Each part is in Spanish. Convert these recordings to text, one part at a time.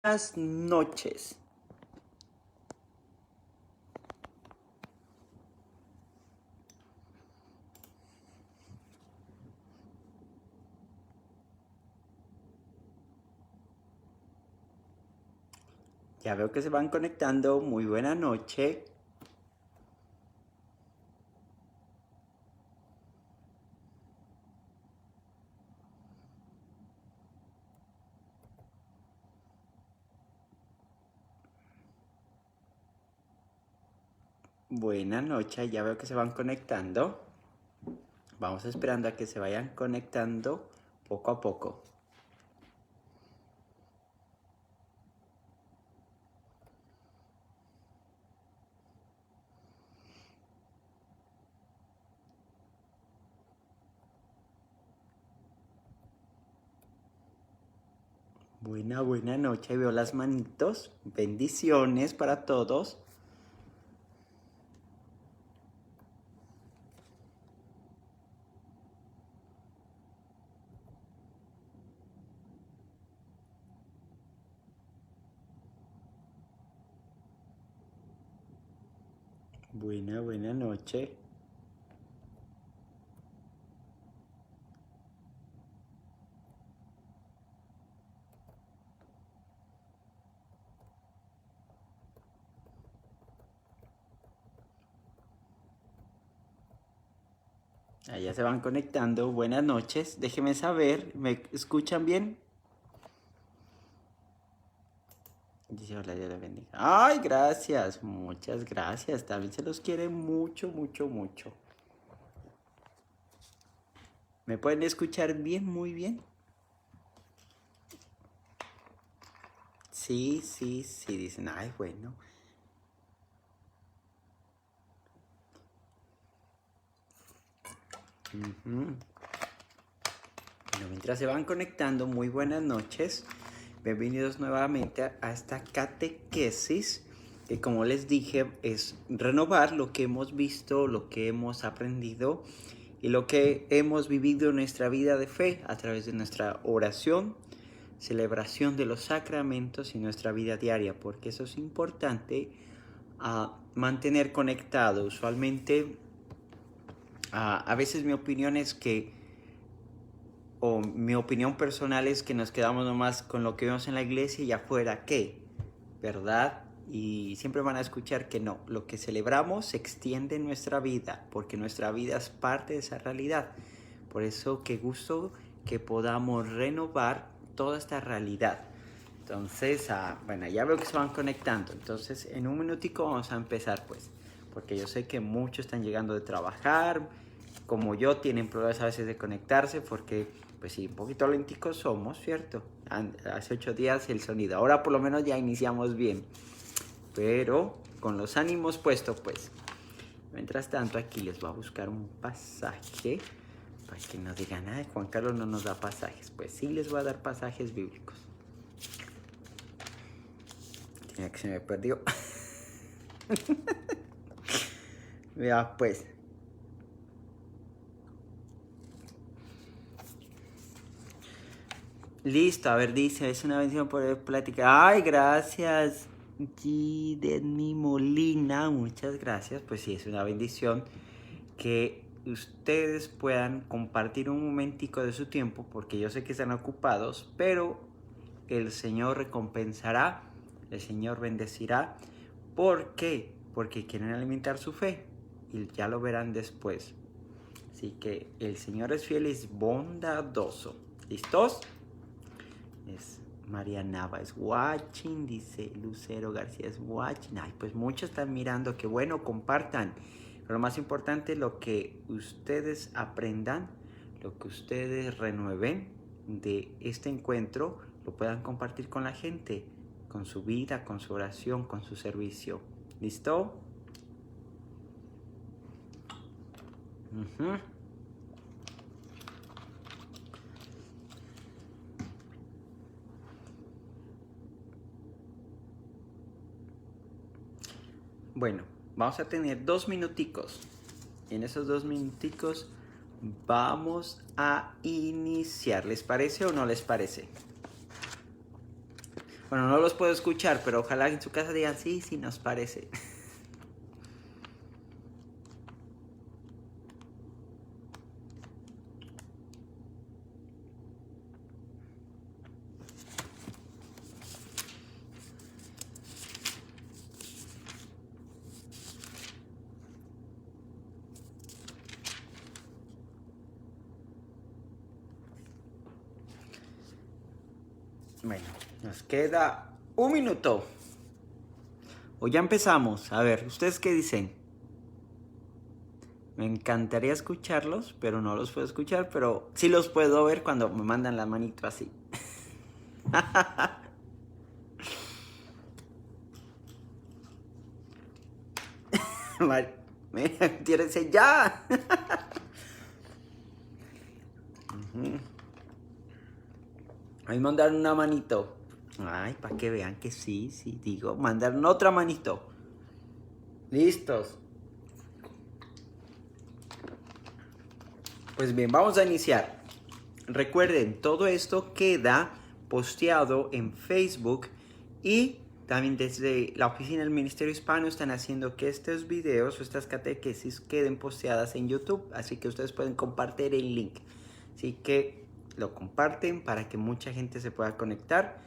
Buenas noches. Ya veo que se van conectando. Muy buena noche. Buena noche. Ya veo que se van conectando. Vamos esperando a que se vayan conectando poco a poco. Buena noche. Veo las manitos. Bendiciones para todos. Buena noche. Allá se van conectando. Buenas noches. Déjenme saber. ¿Me escuchan bien? Dice, hola, Dios la bendiga. Ay, gracias. Muchas gracias. También se los quiere mucho. ¿Me pueden escuchar bien, muy bien? Sí, dicen, ay, bueno. Ujú. Bueno, mientras se van conectando, muy buenas noches. Bienvenidos nuevamente a esta catequesis, que como les dije, es renovar lo que hemos visto, lo que hemos aprendido y lo que hemos vivido en nuestra vida de fe a través de nuestra oración, celebración de los sacramentos y nuestra vida diaria, porque eso es importante a mantener conectado. Usualmente, a veces mi opinión es que, o mi opinión personal es que nos quedamos nomás con lo que vemos en la iglesia y afuera, ¿qué? ¿Verdad? Y siempre van a escuchar que no, lo que celebramos se extiende en nuestra vida, porque nuestra vida es parte de esa realidad. Por eso, qué gusto que podamos renovar toda esta realidad. Entonces, bueno, ya veo que se van conectando. Entonces, en un minutico vamos a empezar, pues. Porque yo sé que muchos están llegando de trabajar, como yo, tienen problemas a veces de conectarse, porque, pues sí, un poquito lenticos somos, ¿cierto? Hace 8 días el sonido. Ahora por lo menos ya iniciamos bien. Pero con los ánimos puestos, pues. Mientras tanto, aquí les voy a buscar un pasaje para que no digan, ay, Juan Carlos no nos da pasajes. Pues sí les voy a dar pasajes bíblicos. Tenía que se me perdió. Vea, pues. Listo, a ver, dice, es una bendición poder platicar. Ay, gracias, Gideni Molina, muchas gracias. Pues sí, es una bendición que ustedes puedan compartir un momentico de su tiempo, porque yo sé que están ocupados, pero el Señor recompensará, el Señor bendecirá. ¿Por qué? Porque quieren alimentar su fe y ya lo verán después. Así que el Señor es fiel y es bondadoso. ¿Listos? Es María Nava es watching, dice Lucero García es watching. Ay, pues muchos están mirando, que bueno, compartan. Pero lo más importante, lo que ustedes aprendan, lo que ustedes renueven de este encuentro, lo puedan compartir con la gente, con su vida, con su oración, con su servicio. ¿Listo? Uh-huh. Bueno, vamos a tener 2 minuticos. En esos 2 minuticos vamos a iniciar. ¿Les parece o no les parece? Bueno, no los puedo escuchar, pero ojalá en su casa digan sí, sí nos parece. Bueno, nos queda un minuto. O ya empezamos. A ver, ¿ustedes qué dicen? Me encantaría escucharlos, pero no los puedo escuchar, pero sí los puedo ver cuando me mandan la manito así. Tírense ya. Ahí mandaron una manito. Ay, para que vean que sí, digo. Mandaron otra manito. Listos. Pues bien, vamos a iniciar. Recuerden, todo esto queda posteado en Facebook y también desde la oficina del Ministerio Hispano están haciendo que estos videos o estas catequesis queden posteadas en YouTube. Así que ustedes pueden compartir el link. Así que lo comparten para que mucha gente se pueda conectar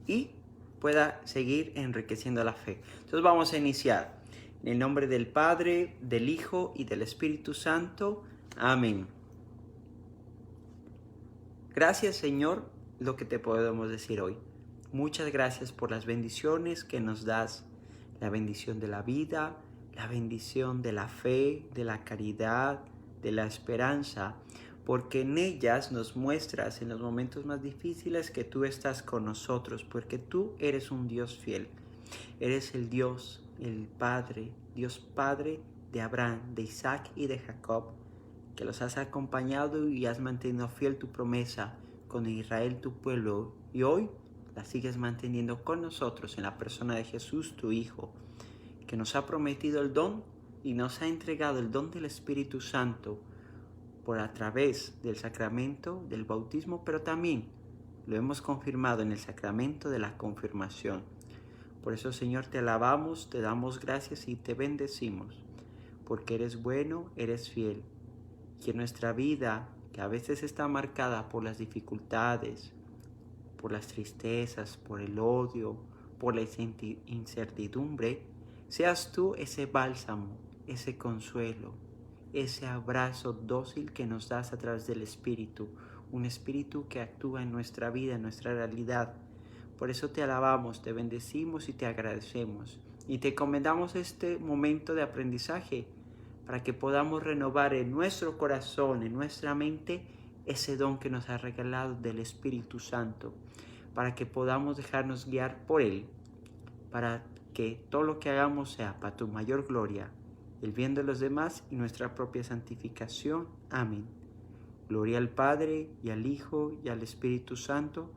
y pueda seguir enriqueciendo la fe. Entonces vamos a iniciar. En el nombre del Padre, del Hijo y del Espíritu Santo. Amén. Gracias, Señor, lo que te podemos decir hoy. Muchas gracias por las bendiciones que nos das. La bendición de la vida, la bendición de la fe, de la caridad, de la esperanza, porque en ellas nos muestras en los momentos más difíciles que tú estás con nosotros, porque tú eres un Dios fiel. Eres el Dios, el Padre, Dios Padre de Abraham, de Isaac y de Jacob, que los has acompañado y has mantenido fiel tu promesa con Israel, tu pueblo, y hoy la sigues manteniendo con nosotros en la persona de Jesús, tu Hijo, que nos ha prometido el don y nos ha entregado el don del Espíritu Santo por a través del sacramento del bautismo, pero también lo hemos confirmado en el sacramento de la confirmación. Por eso, Señor, te alabamos, te damos gracias y te bendecimos, porque eres bueno, eres fiel. Que nuestra vida, que a veces está marcada por las dificultades, por las tristezas, por el odio, por la incertidumbre, seas tú ese bálsamo, ese consuelo, ese abrazo dócil que nos das a través del Espíritu, un Espíritu que actúa en nuestra vida, en nuestra realidad. Por eso te alabamos, te bendecimos y te agradecemos. Y te encomendamos este momento de aprendizaje, para que podamos renovar en nuestro corazón, en nuestra mente, ese don que nos ha regalado del Espíritu Santo, para que podamos dejarnos guiar por Él, para que todo lo que hagamos sea para tu mayor gloria, el bien de los demás y nuestra propia santificación. Amén. Gloria al Padre, y al Hijo, y al Espíritu Santo,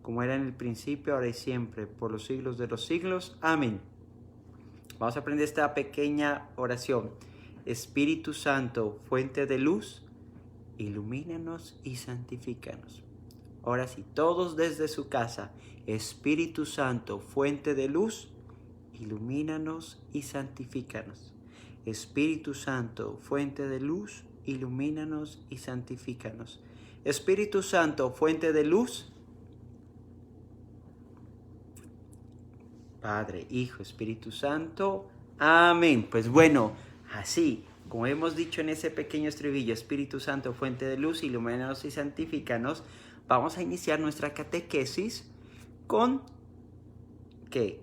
como era en el principio, ahora y siempre, por los siglos de los siglos. Amén. Vamos a aprender esta pequeña oración. Espíritu Santo, fuente de luz, ilumínanos y santifícanos. Ahora sí, todos desde su casa. Espíritu Santo, fuente de luz, ilumínanos y santifícanos. Espíritu Santo, fuente de luz, ilumínanos y santifícanos. Espíritu Santo, fuente de luz. Padre, Hijo, Espíritu Santo. Amén. Pues bueno, así como hemos dicho en ese pequeño estribillo, Espíritu Santo, fuente de luz, ilumínanos y santifícanos, vamos a iniciar nuestra catequesis con ¿qué?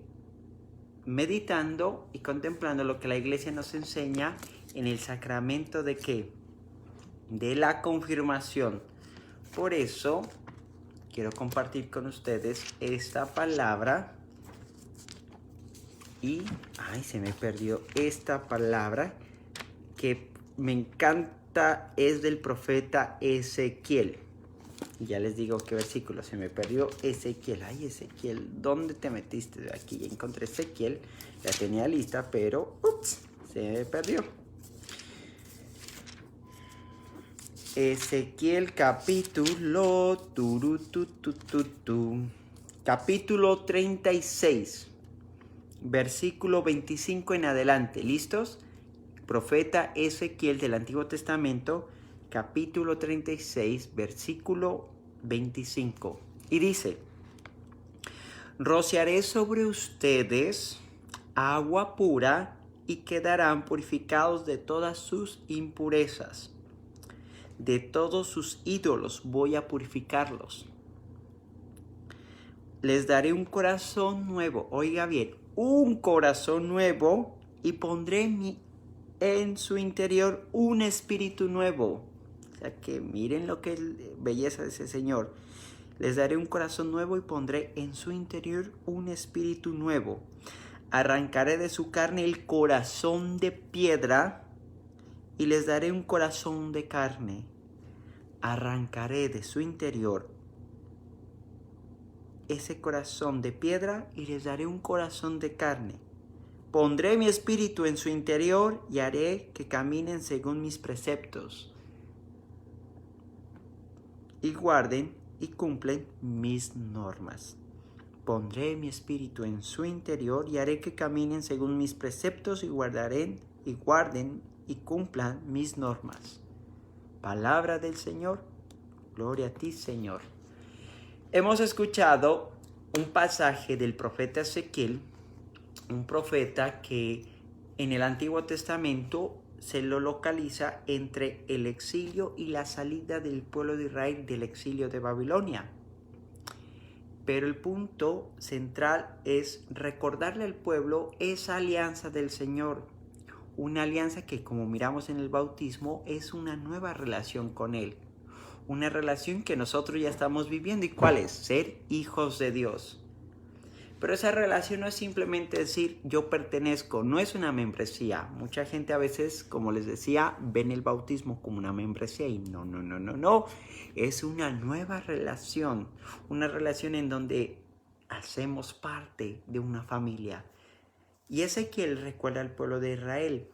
Meditando y contemplando lo que la Iglesia nos enseña en el sacramento de ¿qué? De la confirmación. Por eso quiero compartir con ustedes esta palabra. Y, se me perdió esta palabra que me encanta, es del profeta Ezequiel. Y ya les digo qué versículo se me perdió. Ezequiel, Ezequiel, ¿dónde te metiste? Aquí ya encontré Ezequiel, la tenía lista, pero se me perdió. Ezequiel capítulo capítulo 36, versículo 25 en adelante. ¿Listos? Profeta Ezequiel del Antiguo Testamento, capítulo 36, versículo 25. Y dice: rociaré sobre ustedes agua pura y quedarán purificados de todas sus impurezas. De todos sus ídolos voy a purificarlos. Les daré un corazón nuevo, oiga bien, un corazón nuevo, y pondré en su interior un espíritu nuevo. O sea que miren lo que es belleza de ese Señor. Les daré un corazón nuevo y pondré en su interior un espíritu nuevo. Arrancaré de su carne el corazón de piedra y les daré un corazón de carne. Arrancaré de su interior ese corazón de piedra y les daré un corazón de carne. Pondré mi espíritu en su interior y haré que caminen según mis preceptos y guarden y cumplen mis normas. Pondré mi espíritu en su interior y haré que caminen según mis preceptos y guarden y cumplan mis normas. Palabra del Señor. Gloria a ti, Señor. Hemos escuchado un pasaje del profeta Ezequiel, un profeta que en el Antiguo Testamento se lo localiza entre el exilio y la salida del pueblo de Israel del exilio de Babilonia. Pero el punto central es recordarle al pueblo esa alianza del Señor, una alianza que, como miramos en el bautismo, es una nueva relación con Él, una relación que nosotros ya estamos viviendo. ¿Y cuál es? Ser hijos de Dios. Pero esa relación no es simplemente decir yo pertenezco, no es una membresía. Mucha gente a veces, como les decía, ven el bautismo como una membresía y no. Es una nueva relación, una relación en donde hacemos parte de una familia. Y Ezequiel recuerda al pueblo de Israel.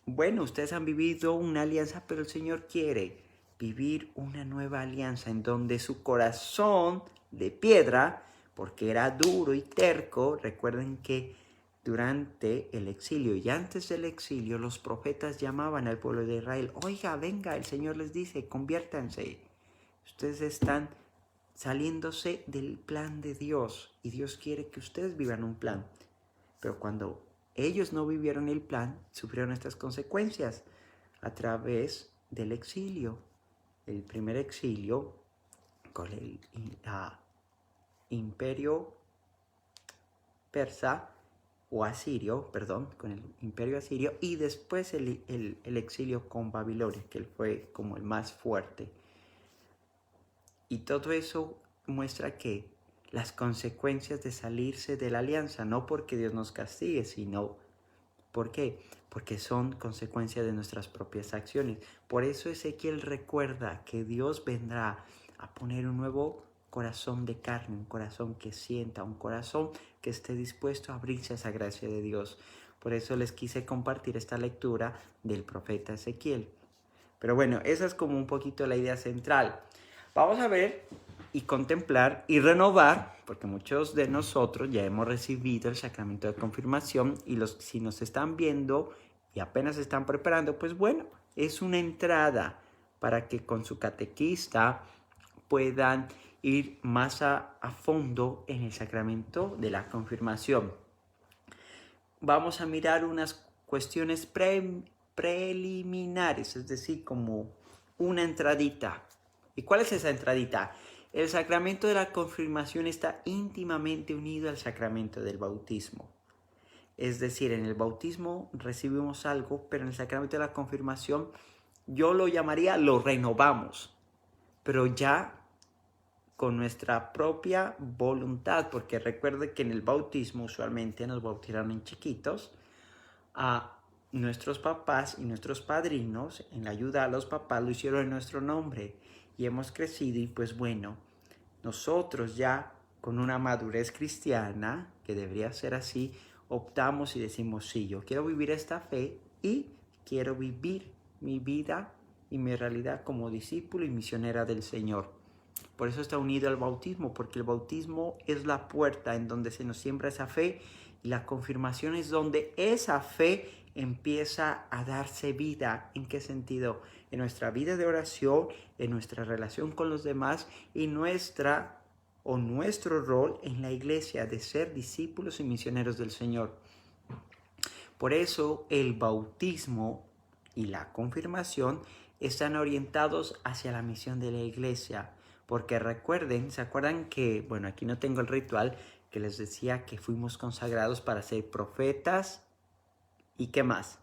Bueno, ustedes han vivido una alianza, pero el Señor quiere vivir una nueva alianza en donde su corazón de piedra, porque era duro y terco. Recuerden que durante el exilio y antes del exilio los profetas llamaban al pueblo de Israel: oiga, venga, el Señor les dice, conviértanse. Ustedes están saliéndose del plan de Dios y Dios quiere que ustedes vivan un plan. Pero cuando ellos no vivieron el plan, sufrieron estas consecuencias a través del exilio. El primer exilio con el imperio persa o asirio, con el imperio asirio, y después el exilio con Babilonia, que fue como el más fuerte. Y todo eso muestra que las consecuencias de salirse de la alianza, no porque Dios nos castigue, sino ¿por qué? Porque son consecuencias de nuestras propias acciones. Por eso Ezequiel recuerda que Dios vendrá a poner un nuevo corazón de carne, un corazón que sienta, un corazón que esté dispuesto a abrirse a esa gracia de Dios. Por eso les quise compartir esta lectura del profeta Ezequiel. Pero bueno, esa es como un poquito la idea central. Vamos a ver y contemplar y renovar, porque muchos de nosotros ya hemos recibido el sacramento de confirmación, y si nos están viendo y apenas se están preparando, pues bueno, es una entrada para que con su catequista puedan ir más a fondo en el sacramento de la confirmación. Vamos a mirar unas cuestiones preliminares, es decir, como una entradita. ¿Y cuál es esa entradita? El sacramento de la confirmación está íntimamente unido al sacramento del bautismo. Es decir, en el bautismo recibimos algo, pero en el sacramento de la confirmación yo lo llamaría, lo renovamos, pero ya con nuestra propia voluntad, porque recuerde que en el bautismo usualmente nos bautizaron en chiquitos. A nuestros papás y nuestros padrinos, en la ayuda a los papás, lo hicieron en nuestro nombre y hemos crecido, y pues bueno, nosotros ya con una madurez cristiana, que debería ser así, optamos y decimos: sí, yo quiero vivir esta fe y quiero vivir mi vida y mi realidad como discípulo y misionera del Señor. Por eso está unido al bautismo, porque el bautismo es la puerta en donde se nos siembra esa fe y la confirmación es donde esa fe empieza a darse vida. ¿En qué sentido? En nuestra vida de oración, en nuestra relación con los demás y nuestro rol en la iglesia de ser discípulos y misioneros del Señor. Por eso el bautismo y la confirmación están orientados hacia la misión de la iglesia. Porque recuerden, ¿se acuerdan que, bueno, aquí no tengo el ritual, que les decía que fuimos consagrados para ser profetas y qué más?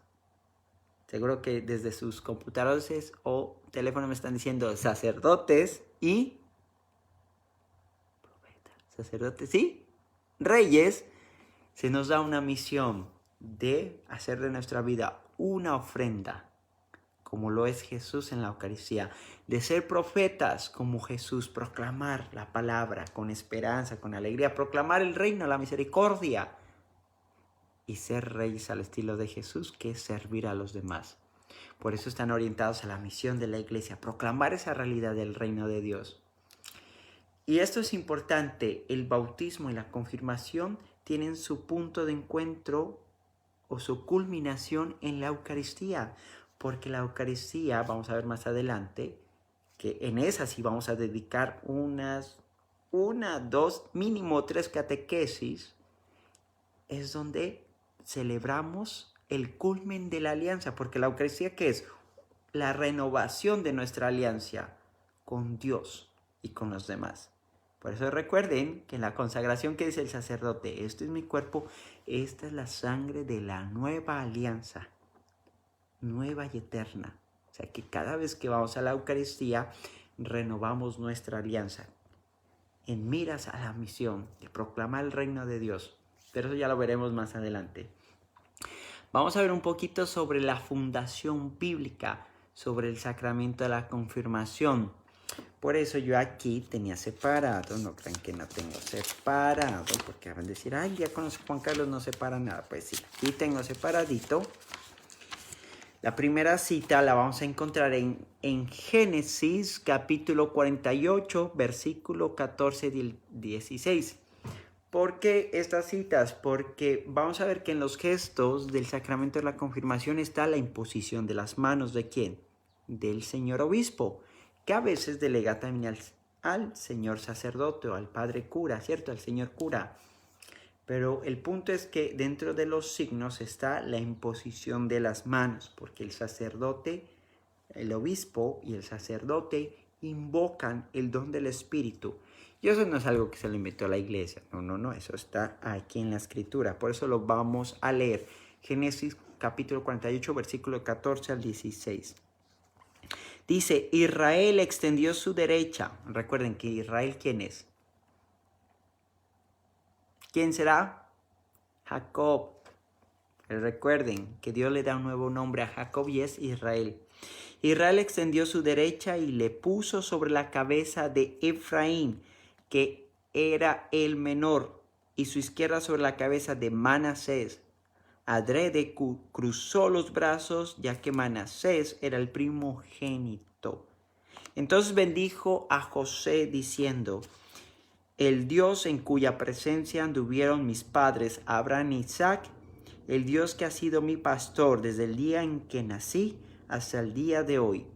Seguro que desde sus computadores o teléfonos me están diciendo sacerdotes y sacerdotes y reyes. Se nos da una misión de hacer de nuestra vida una ofrenda, como lo es Jesús en la Eucaristía, de ser profetas como Jesús, proclamar la palabra con esperanza, con alegría, proclamar el reino, la misericordia y ser reyes al estilo de Jesús, que es servir a los demás. Por eso están orientados a la misión de la iglesia, proclamar esa realidad del reino de Dios. Y esto es importante, el bautismo y la confirmación tienen su punto de encuentro o su culminación en la Eucaristía, porque la Eucaristía, vamos a ver más adelante, que en esa sí vamos a dedicar una, dos, mínimo 3 catequesis, es donde celebramos el culmen de la alianza, porque la Eucaristía, ¿qué es? La renovación de nuestra alianza con Dios y con los demás. Por eso recuerden que en la consagración que dice el sacerdote, esto es mi cuerpo, esta es la sangre de la nueva alianza, nueva y eterna. O sea que cada vez que vamos a la Eucaristía, renovamos nuestra alianza en miras a la misión de proclamar el reino de Dios. Pero eso ya lo veremos más adelante. Vamos a ver un poquito sobre la fundación bíblica, sobre el sacramento de la confirmación. Por eso yo aquí tenía separado, no crean que no tengo separado, porque van a decir, ay, ya conoce Juan Carlos, no separa nada. Pues sí, aquí tengo separadito. La primera cita la vamos a encontrar en Génesis capítulo 48, versículo 14 y 16. ¿Por qué estas citas? Porque vamos a ver que en los gestos del sacramento de la confirmación está la imposición de las manos. ¿De quién? Del señor obispo, que a veces delega también al señor sacerdote o al padre cura, ¿cierto? Al señor cura. Pero el punto es que dentro de los signos está la imposición de las manos, porque el sacerdote, el obispo y el sacerdote invocan el don del Espíritu. Y eso no es algo que se lo inventó la iglesia, no, eso está aquí en la escritura. Por eso lo vamos a leer. Génesis capítulo 48, versículo 14 al 16. Dice, Israel extendió su derecha. Recuerden que Israel, ¿quién es? ¿Quién será? Jacob. Recuerden que Dios le da un nuevo nombre a Jacob y es Israel. Israel extendió su derecha y le puso sobre la cabeza de Efraín, que era el menor, y su izquierda sobre la cabeza de Manasés. Adrede cruzó los brazos, ya que Manasés era el primogénito. Entonces bendijo a José diciendo, el Dios en cuya presencia anduvieron mis padres Abraham y Isaac, el Dios que ha sido mi pastor desde el día en que nací hasta el día de hoy.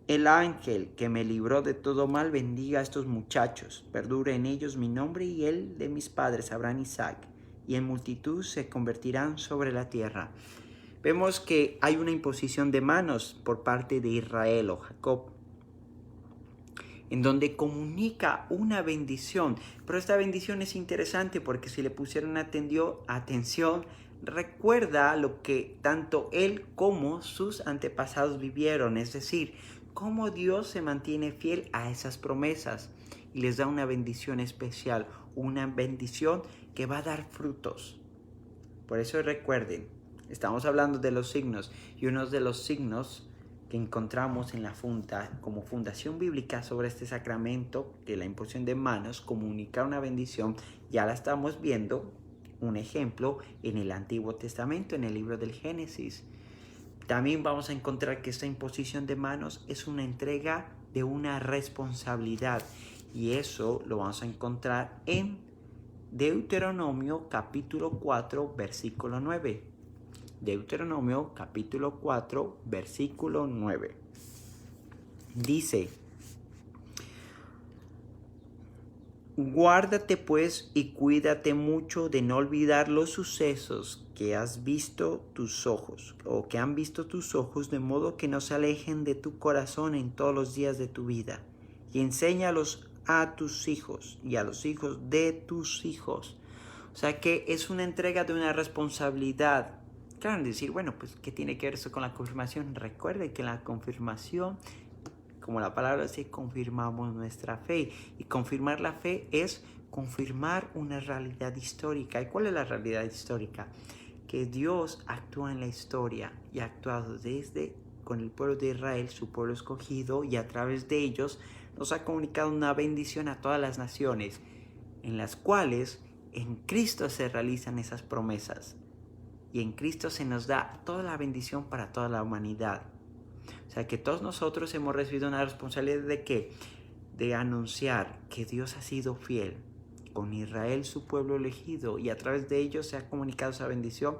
El ángel que me libró de todo mal bendiga a estos muchachos, perdure en ellos mi nombre y el de mis padres Abraham y Isaac, y en multitud se convertirán sobre la tierra. Vemos que hay una imposición de manos por parte de Israel o Jacob, en donde comunica una bendición. Pero esta bendición es interesante porque si le pusieron atención, recuerda lo que tanto él como sus antepasados vivieron, es decir, cómo Dios se mantiene fiel a esas promesas y les da una bendición especial, una bendición que va a dar frutos. Por eso recuerden, estamos hablando de los signos y uno de los signos que encontramos en como fundación bíblica sobre este sacramento de la imposición de manos, comunicar una bendición, ya la estamos viendo, un ejemplo en el Antiguo Testamento, en el libro del Génesis. También vamos a encontrar que esta imposición de manos es una entrega de una responsabilidad. Y eso lo vamos a encontrar en Deuteronomio capítulo 4, versículo 9. Deuteronomio capítulo 4, versículo 9. Dice: guárdate pues y cuídate mucho de no olvidar los sucesos que has visto tus ojos, o que han visto tus ojos, de modo que no se alejen de tu corazón en todos los días de tu vida. Y enséñalos a tus hijos y a los hijos de tus hijos. O sea que es una entrega de una responsabilidad. Claro, decir, bueno, pues, ¿qué tiene que ver eso con la confirmación? Recuerde que la confirmación, como la palabra dice, confirmamos nuestra fe. Y confirmar la fe es confirmar una realidad histórica. ¿Y cuál es la realidad histórica? Que Dios actúa en la historia y ha actuado desde con el pueblo de Israel, su pueblo escogido, y a través de ellos nos ha comunicado una bendición a todas las naciones, en las cuales en Cristo se realizan esas promesas. Y en Cristo se nos da toda la bendición para toda la humanidad. O sea que todos nosotros hemos recibido una responsabilidad de ¿qué? De anunciar que Dios ha sido fiel con Israel, su pueblo elegido, y a través de ellos se ha comunicado esa bendición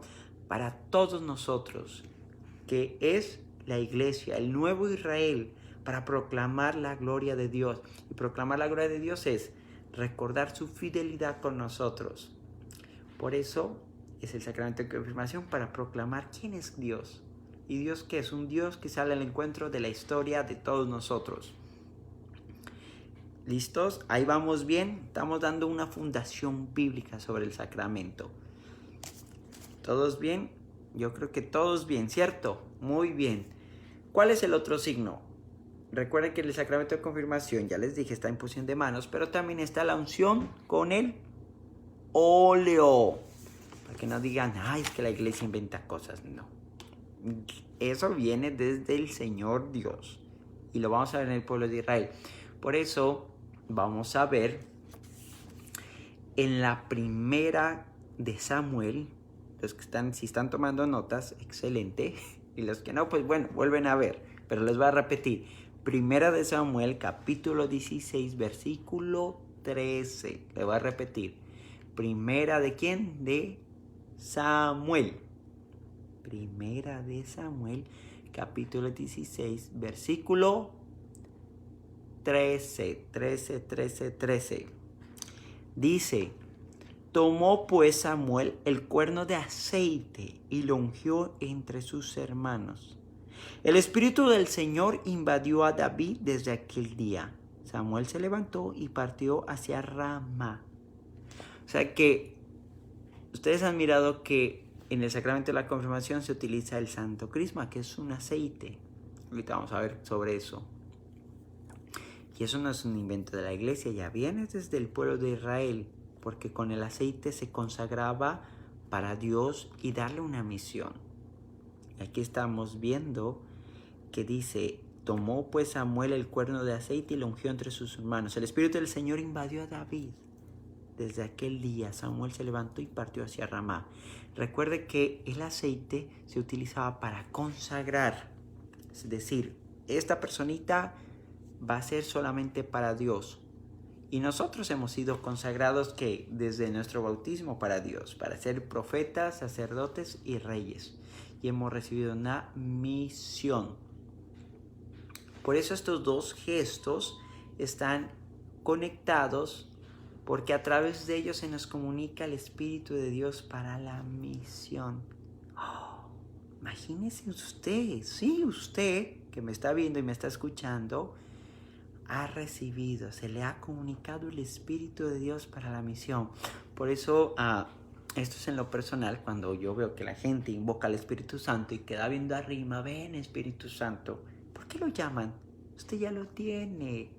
para todos nosotros, que es la iglesia, el nuevo Israel, para proclamar la gloria de Dios. Y proclamar la gloria de Dios es recordar su fidelidad con nosotros. Por eso es el sacramento de confirmación, para proclamar quién es Dios. ¿Y Dios qué es? Un Dios que sale al encuentro de la historia de todos nosotros. ¿Listos? Ahí vamos bien. Estamos dando una fundación bíblica sobre el sacramento. ¿Todos bien? Yo creo que todos bien, ¿cierto? Muy bien. ¿Cuál es el otro signo? Recuerden que el sacramento de confirmación, ya les dije, está en imposición de manos, pero también está la unción con el óleo. Para que no digan, ay, es que la iglesia inventa cosas. No. Eso viene desde el Señor Dios. Y lo vamos a ver en el pueblo de Israel. Por eso vamos a ver en la primera de Samuel. Los que están, si están tomando notas, excelente. Y los que no, pues bueno, vuelven a ver. Pero les voy a repetir. Primera de Samuel, capítulo 16, versículo 13. Le voy a repetir. Primera de ¿quién? De Samuel. Primera de Samuel, capítulo 16, versículo 13. Dice: tomó pues Samuel el cuerno de aceite y lo ungió entre sus hermanos. El Espíritu del Señor invadió a David desde aquel día. Samuel se levantó y partió hacia Ramá. O sea que ustedes han mirado que en el sacramento de la confirmación se utiliza el santo crisma, que es un aceite. Ahorita vamos a ver sobre eso. Y eso no es un invento de la iglesia, ya viene desde el pueblo de Israel, porque con el aceite se consagraba para Dios y darle una misión. Y aquí estamos viendo que dice: tomó pues Samuel el cuerno de aceite y lo ungió entre sus hermanos. El Espíritu del Señor invadió a David. Desde aquel día Samuel se levantó y partió hacia Ramá. Recuerde que el aceite se utilizaba para consagrar. Es decir, esta personita va a ser solamente para Dios. Y nosotros hemos sido consagrados que desde nuestro bautismo para Dios, para ser profetas, sacerdotes y reyes. Y hemos recibido una misión. Por eso estos dos gestos están conectados, porque a través de ellos se nos comunica el Espíritu de Dios para la misión. Oh, imagínese usted, sí, usted que me está viendo y me está escuchando, ha recibido, se le ha comunicado el Espíritu de Dios para la misión. Por eso, esto es en lo personal, cuando yo veo que la gente invoca al Espíritu Santo y queda viendo arriba, ven Espíritu Santo, ¿por qué lo llaman? Usted ya lo tiene,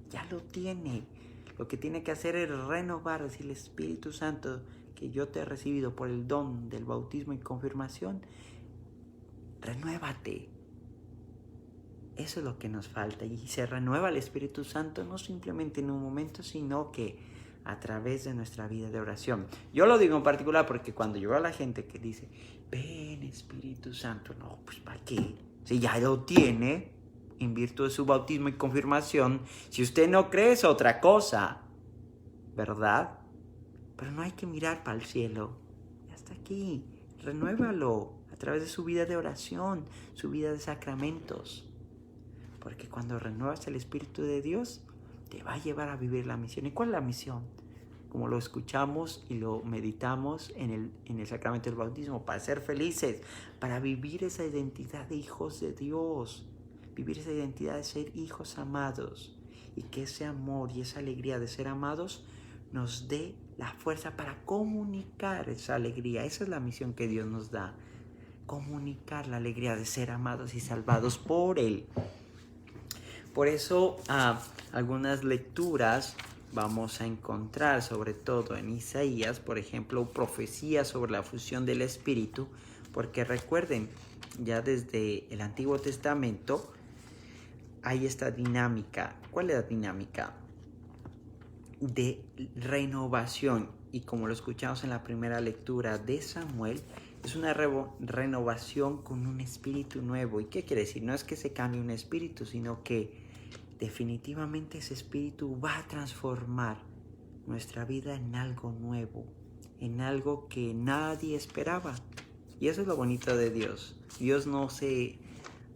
ya lo tiene. Lo que tiene que hacer es renovar, decirle: Espíritu Santo, que yo te he recibido por el don del bautismo y confirmación, renuévate. Eso es lo que nos falta. Y se renueva el Espíritu Santo no simplemente en un momento, sino que a través de nuestra vida de oración. Yo lo digo en particular porque cuando yo veo a la gente que dice: ven Espíritu Santo, no, pues ¿para qué? Si ya lo tiene, en virtud de su bautismo y confirmación. Si usted no cree es otra cosa, ¿verdad? Pero no hay que mirar para el cielo. Ya está aquí. Renuévalo a través de su vida de oración, su vida de sacramentos. Porque cuando renuevas el Espíritu de Dios, te va a llevar a vivir la misión. ¿Y cuál es la misión? Como lo escuchamos y lo meditamos en el sacramento del bautismo, para ser felices, para vivir esa identidad de hijos de Dios, vivir esa identidad de ser hijos amados, y que ese amor y esa alegría de ser amados nos dé la fuerza para comunicar esa alegría. Esa es la misión que Dios nos da, comunicar la alegría de ser amados y salvados por Él. Por eso algunas lecturas vamos a encontrar, sobre todo en Isaías, por ejemplo, profecías sobre la fusión del Espíritu, porque recuerden, ya desde el Antiguo Testamento hay esta dinámica. ¿Cuál es la dinámica? De renovación, y como lo escuchamos en la primera lectura de Samuel, es una renovación con un espíritu nuevo. ¿Y qué quiere decir? No es que se cambie un espíritu, sino que definitivamente ese espíritu va a transformar nuestra vida en algo nuevo, en algo que nadie esperaba. Y eso es lo bonito de Dios. Dios no se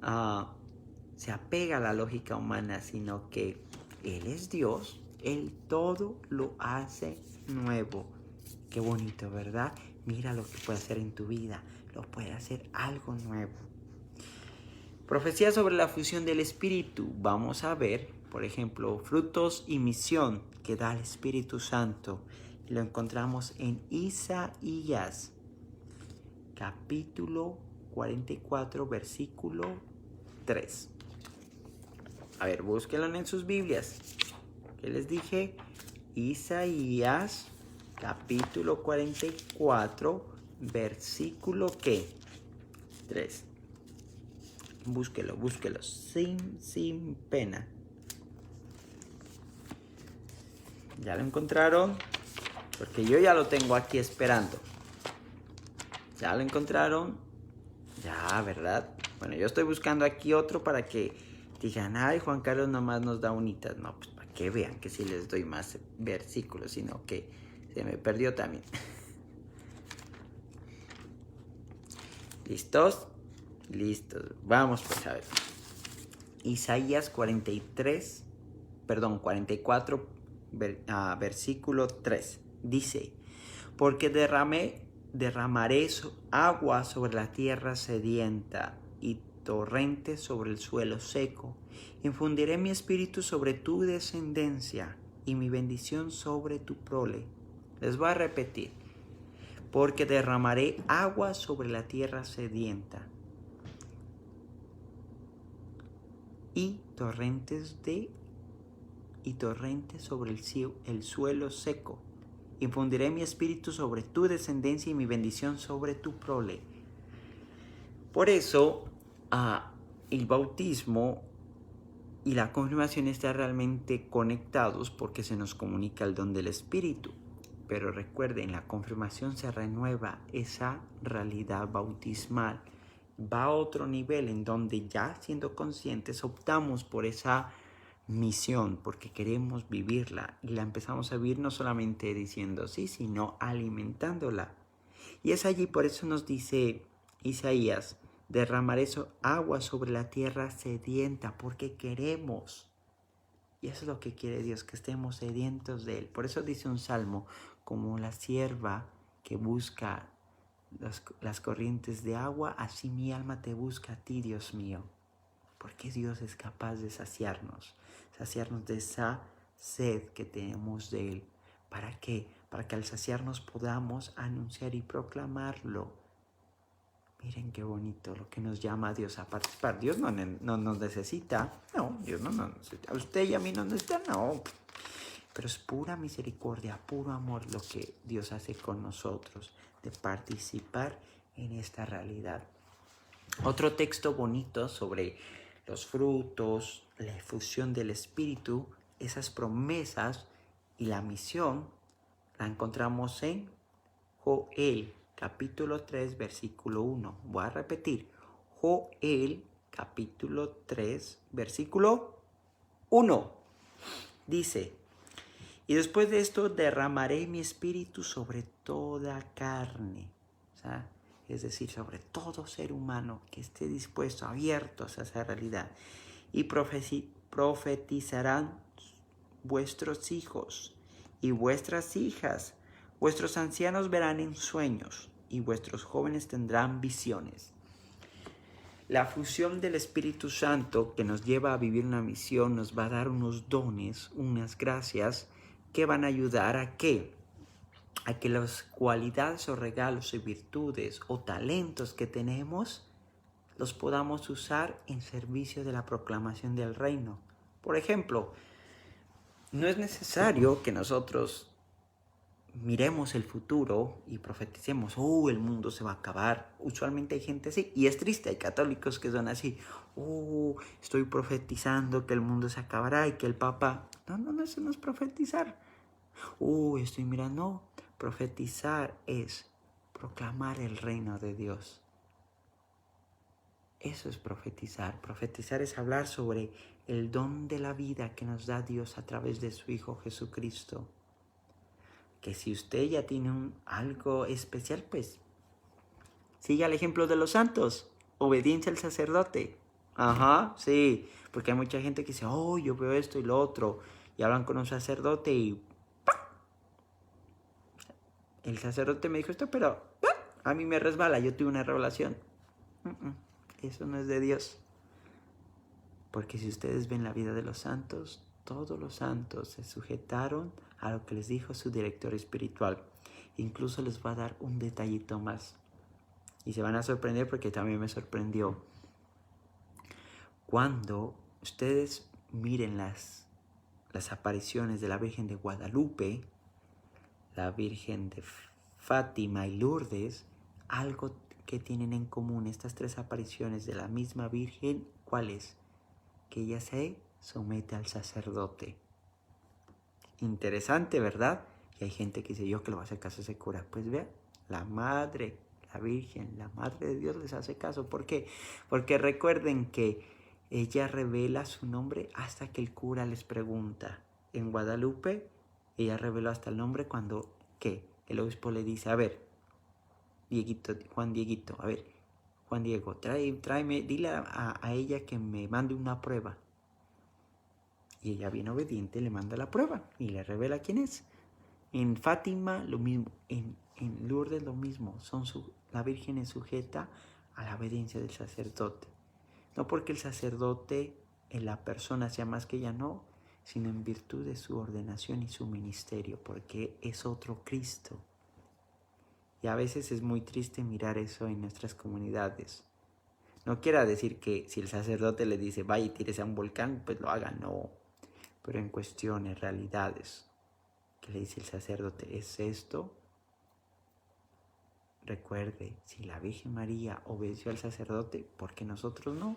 apega a la lógica humana, sino que Él es Dios. Él todo lo hace nuevo. Qué bonito, ¿verdad? Mira lo que puede hacer en tu vida. Lo puede hacer algo nuevo. Profecía sobre la fusión del Espíritu. Vamos a ver, por ejemplo, frutos y misión que da el Espíritu Santo. Y lo encontramos en Isaías, capítulo 44, versículo 3. A ver, búsquenlo en sus Biblias. ¿Qué les dije? Isaías, capítulo 44, versículo ¿qué? 3. Búsquelo, sin pena. ¿Ya lo encontraron? Porque yo ya lo tengo aquí esperando. ¿Ya lo encontraron? Ya, ¿verdad? Bueno, yo estoy buscando aquí otro para que digan, ay, Juan Carlos nomás nos da unitas. No, pues para que vean que sí les doy más versículos, sino que se me perdió también. ¿Listos? Listos. Vamos pues a ver. Isaías 44, versículo 3. Dice, porque derramaré agua sobre la tierra sedienta y torrentes sobre el suelo seco. Infundiré mi espíritu sobre tu descendencia y mi bendición sobre tu prole. Les voy a repetir. Porque derramaré agua sobre la tierra sedienta y torrentes sobre el suelo seco. Infundiré mi espíritu sobre tu descendencia y mi bendición sobre tu prole. Por eso, el bautismo y la confirmación están realmente conectados, porque se nos comunica el don del Espíritu. Pero recuerden, la confirmación se renueva esa realidad bautismal. Va a otro nivel en donde ya siendo conscientes optamos por esa misión porque queremos vivirla, y la empezamos a vivir no solamente diciendo sí, sino alimentándola. Y es allí, por eso nos dice Isaías, derramaré agua sobre la tierra sedienta, porque queremos. Y eso es lo que quiere Dios, que estemos sedientos de Él. Por eso dice un salmo, como la sierva que busca las corrientes de agua, así mi alma te busca a ti, Dios mío. Porque Dios es capaz de saciarnos de esa sed que tenemos de Él. ¿Para qué? Para que al saciarnos podamos anunciar y proclamarlo. Miren qué bonito lo que nos llama a Dios a participar. Dios no nos necesita. No, Dios no nos necesita. A usted y a mí no nos necesita, no. Pero es pura misericordia, puro amor lo que Dios hace con nosotros, de participar en esta realidad. Otro texto bonito sobre los frutos, la efusión del Espíritu, esas promesas y la misión, la encontramos en Joel, capítulo 3, versículo 1. Voy a repetir. Joel, capítulo 3, versículo 1. Dice: y después de esto derramaré mi espíritu sobre toda carne. O sea, es decir, sobre todo ser humano que esté dispuesto, abierto a esa realidad. Y profetizarán vuestros hijos y vuestras hijas. Vuestros ancianos verán en sueños y vuestros jóvenes tendrán visiones. La fusión del Espíritu Santo que nos lleva a vivir una misión nos va a dar unos dones, unas gracias que van a ayudar a que las cualidades o regalos y virtudes o talentos que tenemos los podamos usar en servicio de la proclamación del reino. Por ejemplo, no es necesario que nosotros miremos el futuro y profeticemos, el mundo se va a acabar. Usualmente hay gente así, y es triste, hay católicos que son así, estoy profetizando que el mundo se acabará y que el Papa... No, eso no es profetizar. Estoy mirando, no, profetizar es proclamar el reino de Dios. Eso es profetizar. Profetizar es hablar sobre el don de la vida que nos da Dios a través de su Hijo Jesucristo. Que si usted ya tiene algo especial, pues siga el ejemplo de los santos. Obediencia al sacerdote. Ajá, sí. Porque hay mucha gente que dice, yo veo esto y lo otro. Y hablan con un sacerdote y... el sacerdote me dijo esto, pero a mí me resbala. Yo tuve una revelación. Eso no es de Dios. Porque si ustedes ven la vida de los santos, todos los santos se sujetaron a lo que les dijo su director espiritual. Incluso les va a dar un detallito más. Y se van a sorprender porque también me sorprendió. Cuando ustedes miren las apariciones de la Virgen de Guadalupe, la Virgen de Fátima y Lourdes, algo que tienen en común estas tres apariciones de la misma Virgen, ¿cuál es? Que ella se somete al sacerdote. Interesante, ¿verdad? Y hay gente que dice, yo que lo va a hacer caso a ese cura. Pues vea, la madre, la Virgen, la Madre de Dios les hace caso. ¿Por qué? Porque recuerden que ella revela su nombre hasta que el cura les pregunta. En Guadalupe, ella reveló hasta el nombre cuando, ¿qué? El obispo le dice, a ver, Juan Dieguito, a ver, Juan Diego, tráeme, dile a ella que me mande una prueba. Y ella, bien obediente, le manda la prueba y le revela quién es. En Fátima lo mismo, en Lourdes lo mismo. La Virgen es sujeta a la obediencia del sacerdote. No porque el sacerdote en la persona sea más que ella, no, sino en virtud de su ordenación y su ministerio, porque es otro Cristo. Y a veces es muy triste mirar eso en nuestras comunidades. No quiera decir que si el sacerdote le dice, vaya y tírese a un volcán, pues lo haga, no. Pero en cuestiones, realidades, que le dice el sacerdote, es esto. Recuerde, si la Virgen María obedeció al sacerdote, ¿por qué nosotros no?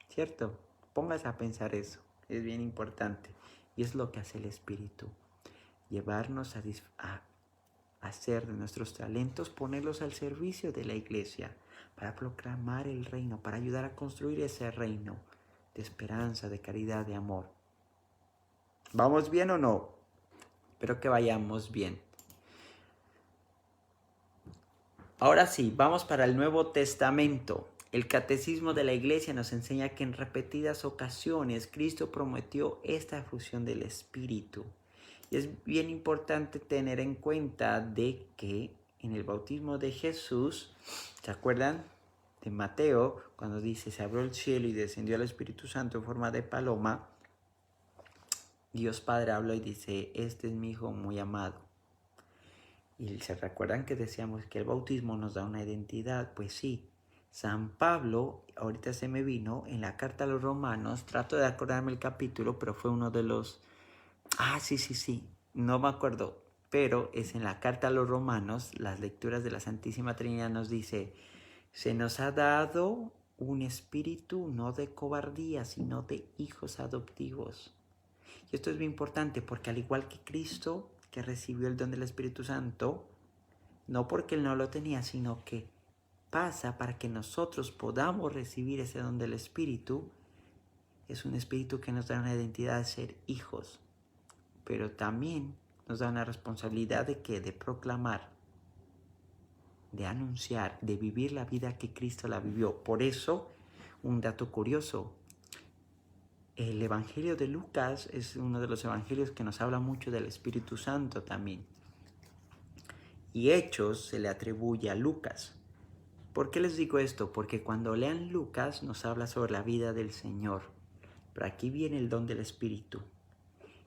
¿Cierto? Póngase a pensar eso, es bien importante. Y es lo que hace el Espíritu, llevarnos a hacer de nuestros talentos, ponerlos al servicio de la iglesia, para proclamar el reino, para ayudar a construir ese reino de esperanza, de caridad, de amor. ¿Vamos bien o no? Espero que vayamos bien. Ahora sí, vamos para el Nuevo Testamento. El Catecismo de la Iglesia nos enseña que en repetidas ocasiones Cristo prometió esta efusión del Espíritu. Y es bien importante tener en cuenta de que en el bautismo de Jesús, ¿se acuerdan de Mateo? Cuando dice, se abrió el cielo y descendió el Espíritu Santo en forma de paloma. Dios Padre habló y dice, este es mi Hijo muy amado. Y se recuerdan que decíamos que el bautismo nos da una identidad. Pues sí, San Pablo, ahorita se me vino, en la carta a los romanos, trato de acordarme el capítulo, pero fue uno de los... sí, no me acuerdo, pero es en la carta a los romanos, las lecturas de la Santísima Trinidad nos dice, se nos ha dado un espíritu no de cobardía, sino de hijos adoptivos. Y esto es muy importante porque al igual que Cristo, que recibió el don del Espíritu Santo, no porque él no lo tenía, sino que pasa para que nosotros podamos recibir ese don del Espíritu, es un Espíritu que nos da una identidad de ser hijos, pero también nos da una responsabilidad de que de proclamar, de anunciar, de vivir la vida que Cristo la vivió. Por eso, un dato curioso, el Evangelio de Lucas es uno de los evangelios que nos habla mucho del Espíritu Santo también. Y Hechos se le atribuye a Lucas. ¿Por qué les digo esto? Porque cuando lean Lucas nos habla sobre la vida del Señor. Pero aquí viene el don del Espíritu.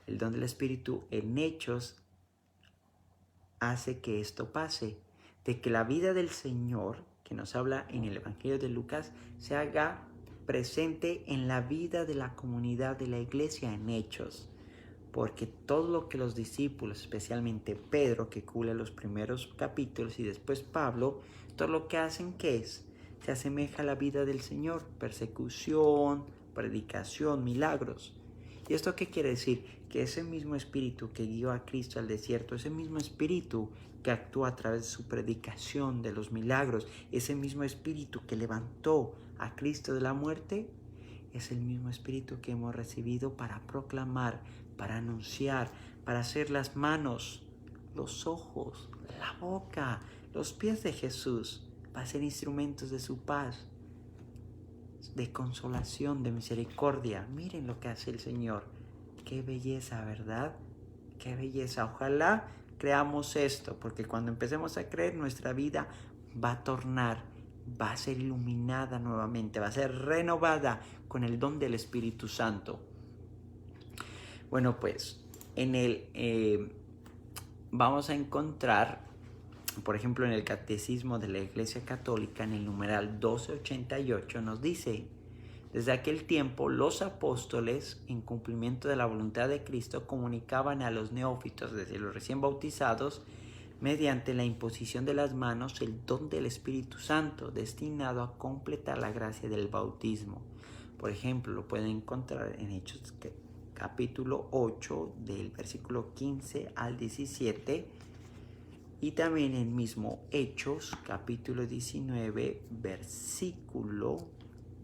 El don del Espíritu en Hechos hace que esto pase. De que la vida del Señor, que nos habla en el Evangelio de Lucas, se haga presente en la vida de la comunidad de la iglesia en Hechos. Porque todo lo que los discípulos, especialmente Pedro, que cubre los primeros capítulos, y después Pablo, todo lo que hacen, ¿qué es? Se asemeja a la vida del Señor. Persecución, predicación, milagros. ¿Y esto qué quiere decir? Que ese mismo espíritu que guió a Cristo al desierto, ese mismo espíritu que actúa a través de su predicación, de los milagros, ese mismo espíritu que levantó a Cristo de la muerte, es el mismo espíritu que hemos recibido para proclamar, para anunciar, para hacer las manos, los ojos, la boca, los pies de Jesús, para ser instrumentos de su paz, de consolación, de misericordia. Miren lo que hace el Señor. Qué belleza, ¿verdad? Qué belleza. Ojalá creamos esto, porque cuando empecemos a creer, nuestra vida va a tornar, va a ser iluminada nuevamente, va a ser renovada con el don del Espíritu Santo. Bueno, pues vamos a encontrar, por ejemplo, en el Catecismo de la Iglesia Católica, en el numeral 1288, nos dice: desde aquel tiempo los apóstoles, en cumplimiento de la voluntad de Cristo, comunicaban a los neófitos, desde los recién bautizados, mediante la imposición de las manos, el don del Espíritu Santo, destinado a completar la gracia del bautismo. Por ejemplo, lo pueden encontrar en Hechos capítulo 8, del versículo 15 al 17, y también en mismo Hechos capítulo 19, versículo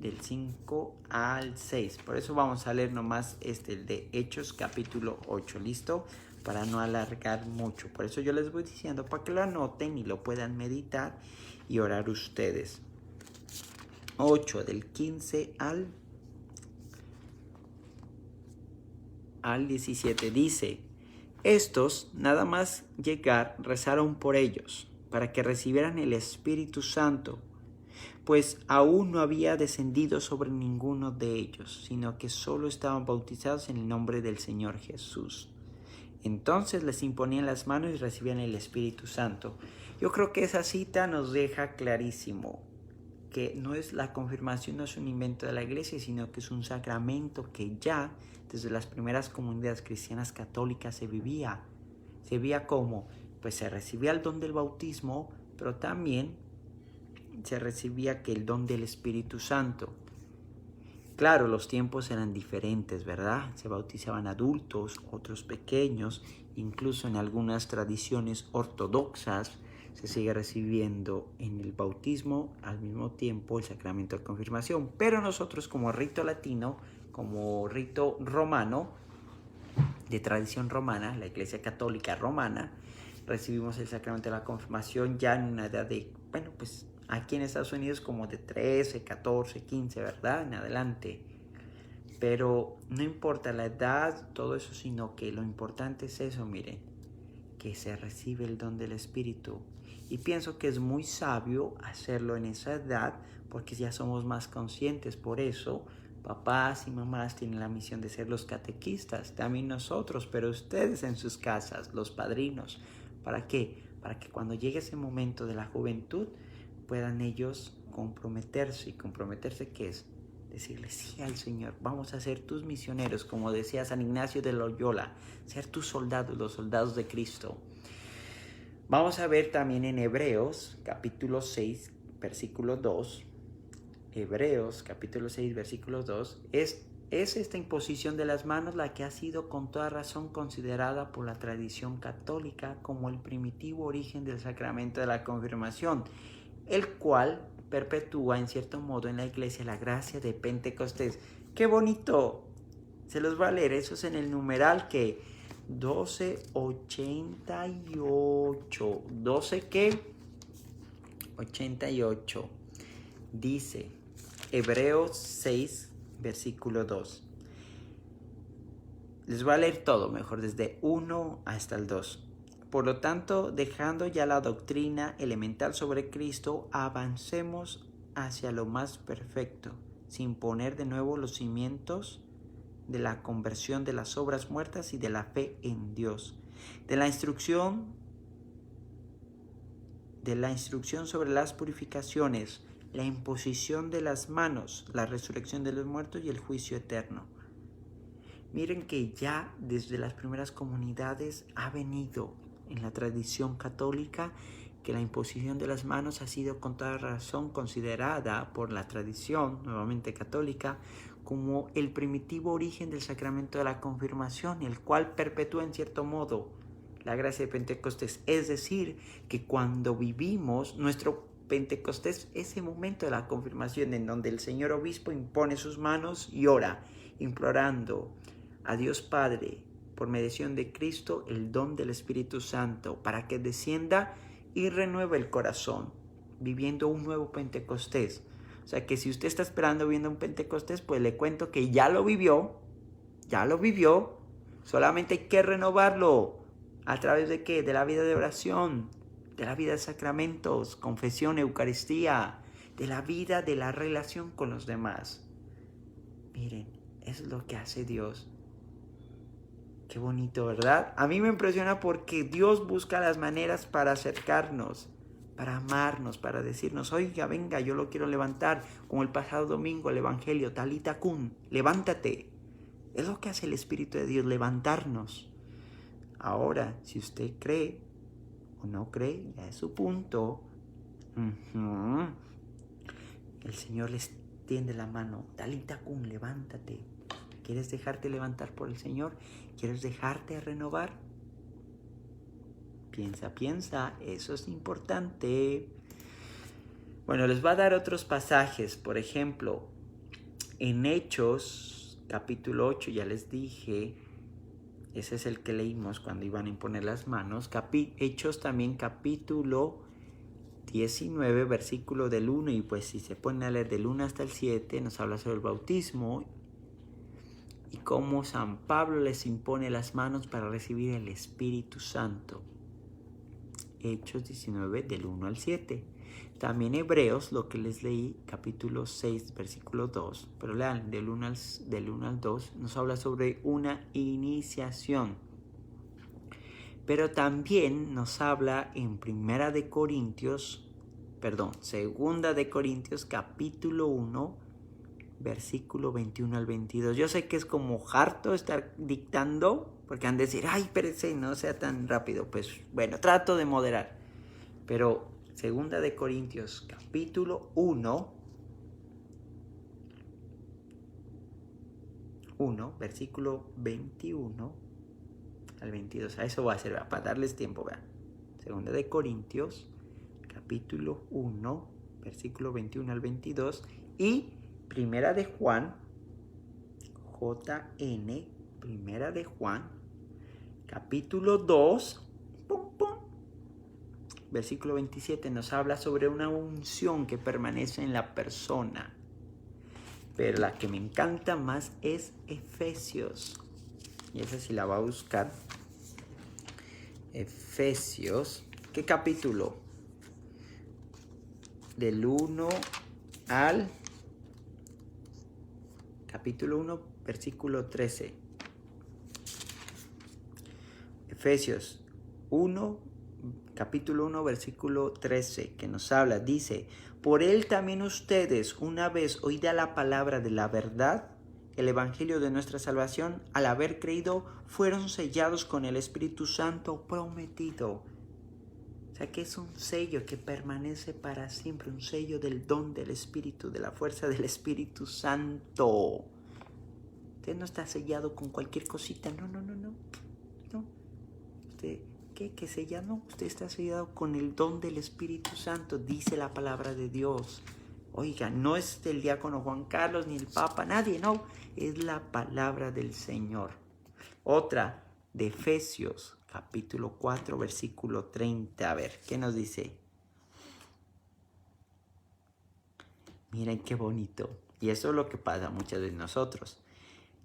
del 5 al 6. Por eso vamos a leer nomás el de Hechos capítulo 8, ¿listo? Para no alargar mucho. Por eso yo les voy diciendo para que lo anoten y lo puedan meditar y orar ustedes. 8 del 15 al 17 dice: estos, nada más llegar, rezaron por ellos, para que recibieran el Espíritu Santo, pues aún no había descendido sobre ninguno de ellos, sino que solo estaban bautizados en el nombre del Señor Jesús. Entonces les imponían las manos y recibían el Espíritu Santo. Yo creo que esa cita nos deja clarísimo que no es la confirmación, no es un invento de la iglesia, sino que es un sacramento que ya desde las primeras comunidades cristianas católicas se vivía. Se veía como, pues se recibía el don del bautismo, pero también se recibía que el don del Espíritu Santo. Claro, los tiempos eran diferentes, ¿verdad? Se bautizaban adultos, otros pequeños, incluso en algunas tradiciones ortodoxas se sigue recibiendo en el bautismo al mismo tiempo el sacramento de confirmación. Pero nosotros, como rito latino, como rito romano, de tradición romana, la Iglesia Católica Romana, recibimos el sacramento de la confirmación ya en una edad de, bueno, pues aquí en Estados Unidos como de 13, 14, 15, ¿verdad? En adelante. Pero no importa la edad, todo eso, sino que lo importante es eso, miren, que se recibe el don del Espíritu. Y pienso que es muy sabio hacerlo en esa edad porque ya somos más conscientes. Por eso, papás y mamás tienen la misión de ser los catequistas, también nosotros, pero ustedes en sus casas, los padrinos. ¿Para qué? Para que cuando llegue ese momento de la juventud puedan ellos comprometerse. ¿Y comprometerse qué es? Decirle sí al Señor, vamos a ser tus misioneros, como decía San Ignacio de Loyola, ser tus soldados, los soldados de Cristo. Vamos a ver también en Hebreos capítulo 6, versículo 2. Hebreos capítulo 6, versículo 2. Es esta imposición de las manos la que ha sido con toda razón considerada por la tradición católica como el primitivo origen del sacramento de la confirmación. el cual perpetúa en cierto modo en la iglesia la gracia de Pentecostés. ¡Qué bonito! Se los voy a leer, eso es en el numeral que 1288. ¿12 qué? 88. Dice Hebreos 6, versículo 2. Les voy a leer todo, mejor, desde 1 hasta el 2. Por lo tanto, dejando ya la doctrina elemental sobre Cristo, avancemos hacia lo más perfecto, sin poner de nuevo los cimientos de la conversión de las obras muertas y de la fe en Dios, de la instrucción sobre las purificaciones, la imposición de las manos, la resurrección de los muertos y el juicio eterno. Miren que ya desde las primeras comunidades ha venido en la tradición católica que la imposición de las manos ha sido con toda razón considerada por la tradición, nuevamente católica, como el primitivo origen del sacramento de la confirmación, el cual perpetúa en cierto modo la gracia de Pentecostés. Es decir, que cuando vivimos nuestro Pentecostés, ese momento de la confirmación en donde el señor obispo impone sus manos y ora, implorando a Dios Padre, por mediación de Cristo, el don del Espíritu Santo, para que descienda y renueve el corazón, viviendo un nuevo Pentecostés. O sea que si usted está esperando viendo un Pentecostés, pues le cuento que ya lo vivió, solamente hay que renovarlo. ¿A través de qué? De la vida de oración, de la vida de sacramentos, confesión, Eucaristía, de la vida de la relación con los demás. Miren, eso es lo que hace Dios. Qué bonito, ¿verdad? A mí me impresiona porque Dios busca las maneras para acercarnos, para amarnos, para decirnos, oiga, venga, yo lo quiero levantar, como el pasado domingo, el Evangelio, Talita Cum, levántate. Es lo que hace el Espíritu de Dios, levantarnos. Ahora, si usted cree o no cree, ya es su punto. El Señor les tiende la mano, Talita Cum, levántate. ¿Quieres dejarte levantar por el Señor? ¿Quieres dejarte renovar? Piensa, eso es importante. Bueno, les voy a dar otros pasajes. Por ejemplo, en Hechos, capítulo 8, ya les dije, ese es el que leímos cuando iban a imponer las manos. Hechos también, capítulo 19, versículo del 1, y pues si se pone a leer del 1 hasta el 7, nos habla sobre el bautismo y cómo San Pablo les impone las manos para recibir el Espíritu Santo. Hechos 19, del 1 al 7. También Hebreos, lo que les leí, capítulo 6, versículo 2. Pero lean, del 1 al 2, nos habla sobre una iniciación. Pero también nos habla en Segunda de Corintios, capítulo 1, versículo 21 al 22. Yo sé que es como harto estar dictando, porque han de decir, ay, espérese, no sea tan rápido. Pues bueno, trato de moderar. Pero Segunda de Corintios, capítulo 1, versículo 21 al 22. A eso va a ser, para darles tiempo, vean. Segunda de Corintios, capítulo 1, versículo 21 al 22. Y Primera de Juan, Primera de Juan, capítulo 2, versículo 27, nos habla sobre una unción que permanece en la persona. Pero la que me encanta más es Efesios. Y esa sí la va a buscar. Efesios, ¿qué capítulo? Del 1 al capítulo 1, versículo 13. Efesios 1, capítulo 1, versículo 13, que nos habla, dice, por él también ustedes, una vez oída la palabra de la verdad, el evangelio de nuestra salvación, al haber creído, fueron sellados con el Espíritu Santo prometido. O sea que es un sello que permanece para siempre, un sello del don del Espíritu, de la fuerza del Espíritu Santo. Usted no está sellado con cualquier cosita, no. Usted qué? Que sella, no, usted está sellado con el don del Espíritu Santo, dice la palabra de Dios. Oiga, no es el diácono Juan Carlos ni el Papa, nadie, no, es la palabra del Señor. Otra, de Efesios, capítulo 4, versículo 30. A ver, ¿qué nos dice? Miren qué bonito. Y eso es lo que pasa muchas veces nosotros.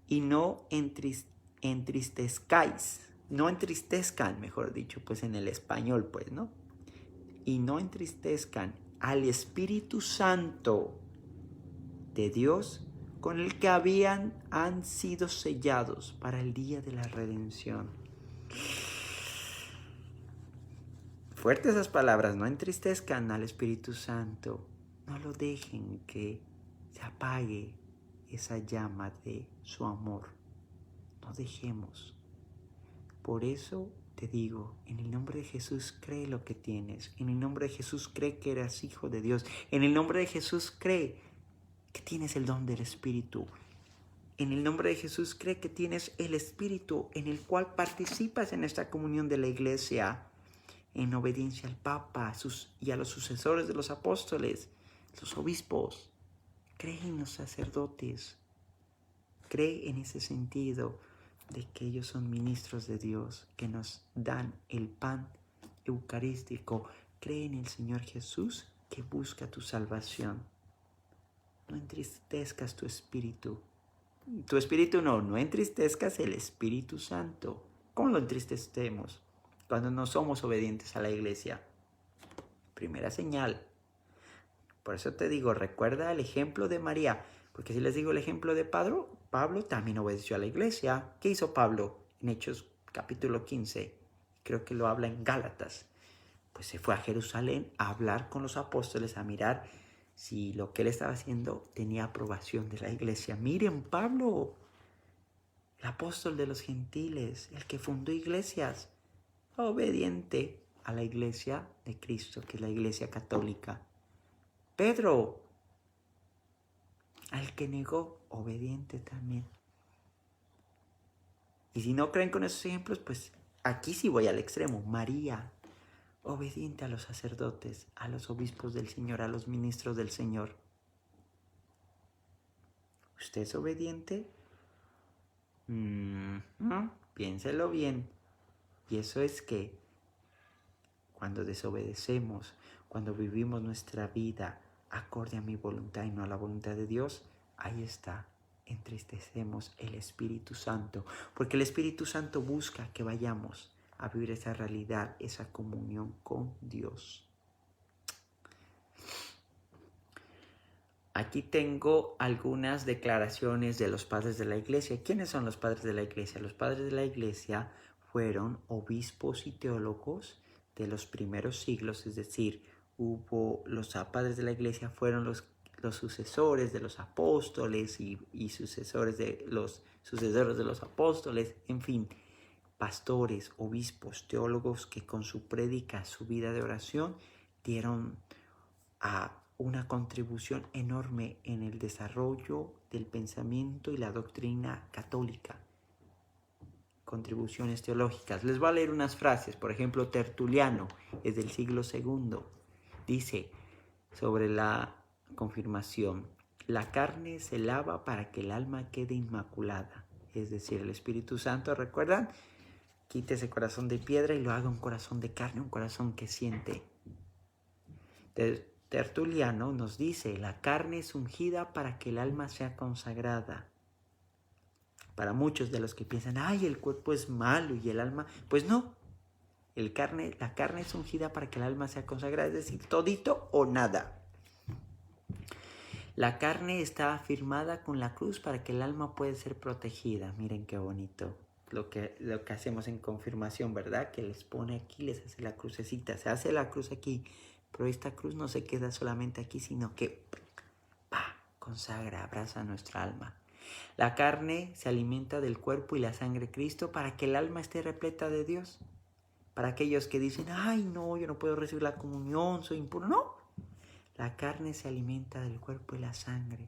Y no entristezcáis, no entristezcan, mejor dicho, pues en el español, pues, ¿no? Y no entristezcan al Espíritu Santo de Dios, con el que han sido sellados para el día de la redención. Fuertes esas palabras, no entristezcan al Espíritu Santo, no lo dejen que se apague esa llama de su amor, no dejemos. Por eso te digo, en el nombre de Jesús cree lo que tienes, en el nombre de Jesús cree que eres hijo de Dios, en el nombre de Jesús cree que tienes el don del Espíritu, en el nombre de Jesús cree que tienes el Espíritu en el cual participas en esta comunión de la iglesia, en obediencia al Papa y a los sucesores de los apóstoles, los obispos. Cree en los sacerdotes, cree en ese sentido de que ellos son ministros de Dios, que nos dan el pan eucarístico. Cree en el Señor Jesús que busca tu salvación. No entristezcas tu espíritu. Tu espíritu no entristezcas el Espíritu Santo. ¿Cómo lo entristecemos? Cuando no somos obedientes a la iglesia. Primera señal. Por eso te digo, recuerda el ejemplo de María. Porque si les digo el ejemplo de Pablo también obedeció a la iglesia. ¿Qué hizo Pablo en Hechos capítulo 15? Creo que lo habla en Gálatas. Pues se fue a Jerusalén a hablar con los apóstoles, a mirar si lo que él estaba haciendo tenía aprobación de la iglesia. Miren, Pablo, el apóstol de los gentiles, el que fundó iglesias, obediente a la iglesia de Cristo, que es la iglesia católica. Pedro, al que negó, obediente también. Y si no creen con esos ejemplos, pues aquí sí voy al extremo. María, obediente a los sacerdotes, a los obispos del Señor, a los ministros del Señor. ¿Usted es obediente? Piénselo bien. Y eso es que cuando desobedecemos, cuando vivimos nuestra vida acorde a mi voluntad y no a la voluntad de Dios, ahí está, entristecemos el Espíritu Santo, porque el Espíritu Santo busca que vayamos a vivir esa realidad, esa comunión con Dios. Aquí tengo algunas declaraciones de los padres de la iglesia. ¿Quiénes son los padres de la iglesia? Los padres de la iglesia fueron obispos y teólogos de los primeros siglos, es decir, los padres de la iglesia fueron los sucesores de los apóstoles y sucesores de los sucesores de los apóstoles, en fin, pastores, obispos, teólogos que con su prédica, su vida de oración, dieron a una contribución enorme en el desarrollo del pensamiento y la doctrina católica. Contribuciones teológicas. Les voy a leer unas frases. Por ejemplo, Tertuliano, es del siglo II, dice sobre la confirmación: la carne se lava para que el alma quede inmaculada. Es decir, el Espíritu Santo, ¿recuerdan? Quite ese corazón de piedra y lo haga un corazón de carne, un corazón que siente. Tertuliano nos dice: la carne es ungida para que el alma sea consagrada. Para muchos de los que piensan, ay, el cuerpo es malo y el alma, pues no. La carne es ungida para que el alma sea consagrada, es decir, todito o nada. La carne está afirmada con la cruz para que el alma pueda ser protegida. Miren qué bonito lo que hacemos en confirmación, ¿verdad? Que les pone aquí, les hace la crucecita. Se hace la cruz aquí, pero esta cruz no se queda solamente aquí, sino que consagra, abraza nuestra alma. La carne se alimenta del cuerpo y la sangre de Cristo para que el alma esté repleta de Dios. Para aquellos que dicen, ay, no, yo no puedo recibir la comunión, soy impuro. No, la carne se alimenta del cuerpo y la sangre.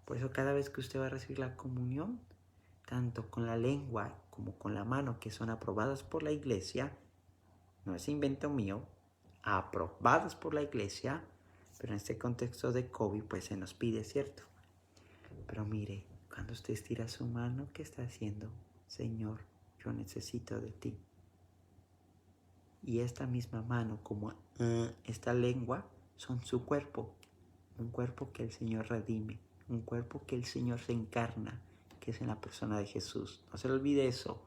Por eso cada vez que usted va a recibir la comunión, tanto con la lengua como con la mano, que son aprobadas por la iglesia, no es invento mío, aprobados por la iglesia, pero en este contexto de COVID pues se nos pide, ¿cierto? Pero mire, cuando usted estira su mano, ¿qué está haciendo? Señor, yo necesito de ti. Y esta misma mano, como esta lengua, son su cuerpo. Un cuerpo que el Señor redime. Un cuerpo que el Señor se encarna, que es en la persona de Jesús. No se le olvide eso.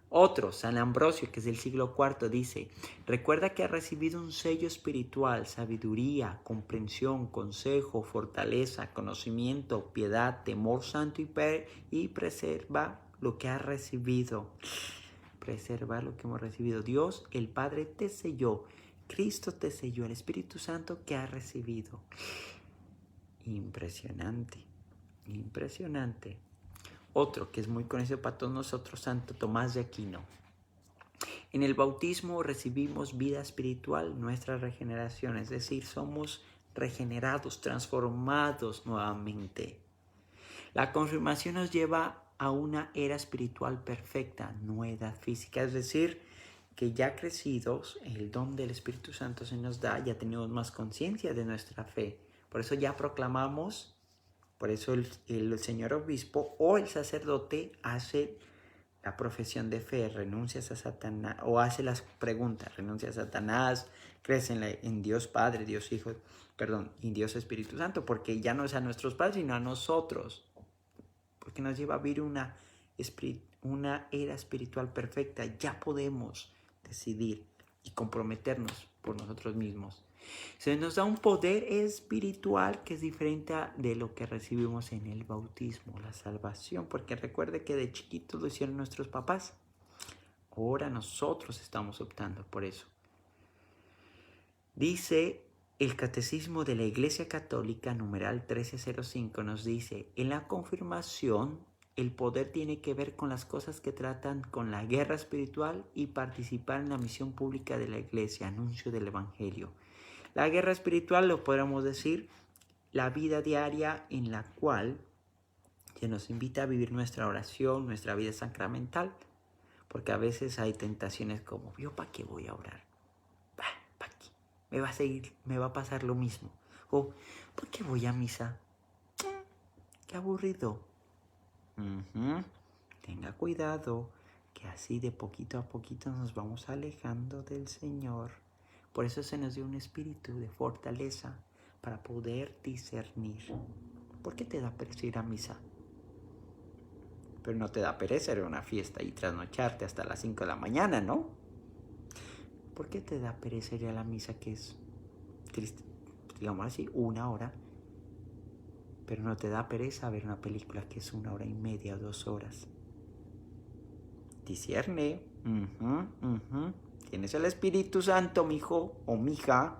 Otro, San Ambrosio, que es del siglo IV, dice: recuerda que has recibido un sello espiritual, sabiduría, comprensión, consejo, fortaleza, conocimiento, piedad, temor santo y preserva lo que has recibido. Preservar lo que hemos recibido. Dios, el Padre, te selló. Cristo te selló. El Espíritu Santo que has recibido. Impresionante. Impresionante. Otro que es muy conocido para todos nosotros, Santo Tomás de Aquino. En el bautismo recibimos vida espiritual, nuestra regeneración, es decir, somos regenerados, transformados nuevamente. La confirmación nos lleva a una era espiritual perfecta, no edad física, es decir, que ya crecidos, el don del Espíritu Santo se nos da, ya tenemos más conciencia de nuestra fe. Por eso ya proclamamos, por eso el señor obispo o el sacerdote hace la profesión de fe, renuncias a Satanás, o hace las preguntas, renuncia a Satanás, crees en Dios Padre, Dios Hijo, y Dios Espíritu Santo, porque ya no es a nuestros padres, sino a nosotros, porque nos lleva a vivir una era espiritual perfecta. Ya podemos decidir y comprometernos por nosotros mismos. Se nos da un poder espiritual que es diferente de lo que recibimos en el bautismo, la salvación, porque recuerde que de chiquitos lo hicieron nuestros papás. Ahora nosotros estamos optando por eso. Dice el Catecismo de la Iglesia Católica, numeral 1305, nos dice: en la confirmación, el poder tiene que ver con las cosas que tratan con la guerra espiritual y participar en la misión pública de la Iglesia, anuncio del Evangelio. La guerra espiritual, lo podríamos decir, la vida diaria en la cual se nos invita a vivir nuestra oración, nuestra vida sacramental, porque a veces hay tentaciones como: ¿yo para qué voy a orar? ¿Para qué? Me va a pasar lo mismo. O ¿por qué voy a misa? Qué aburrido. Tenga cuidado, que así de poquito a poquito nos vamos alejando del Señor. Por eso se nos dio un espíritu de fortaleza para poder discernir. ¿Por qué te da pereza ir a misa? Pero no te da pereza ir a una fiesta y trasnocharte hasta las 5 de la mañana, ¿no? ¿Por qué te da pereza ir a la misa, que es, digamos así, 1 hora? Pero no te da pereza ver una película que es 1 hora y media o 2 horas. Discierne. Tienes el Espíritu Santo, mijo o mija.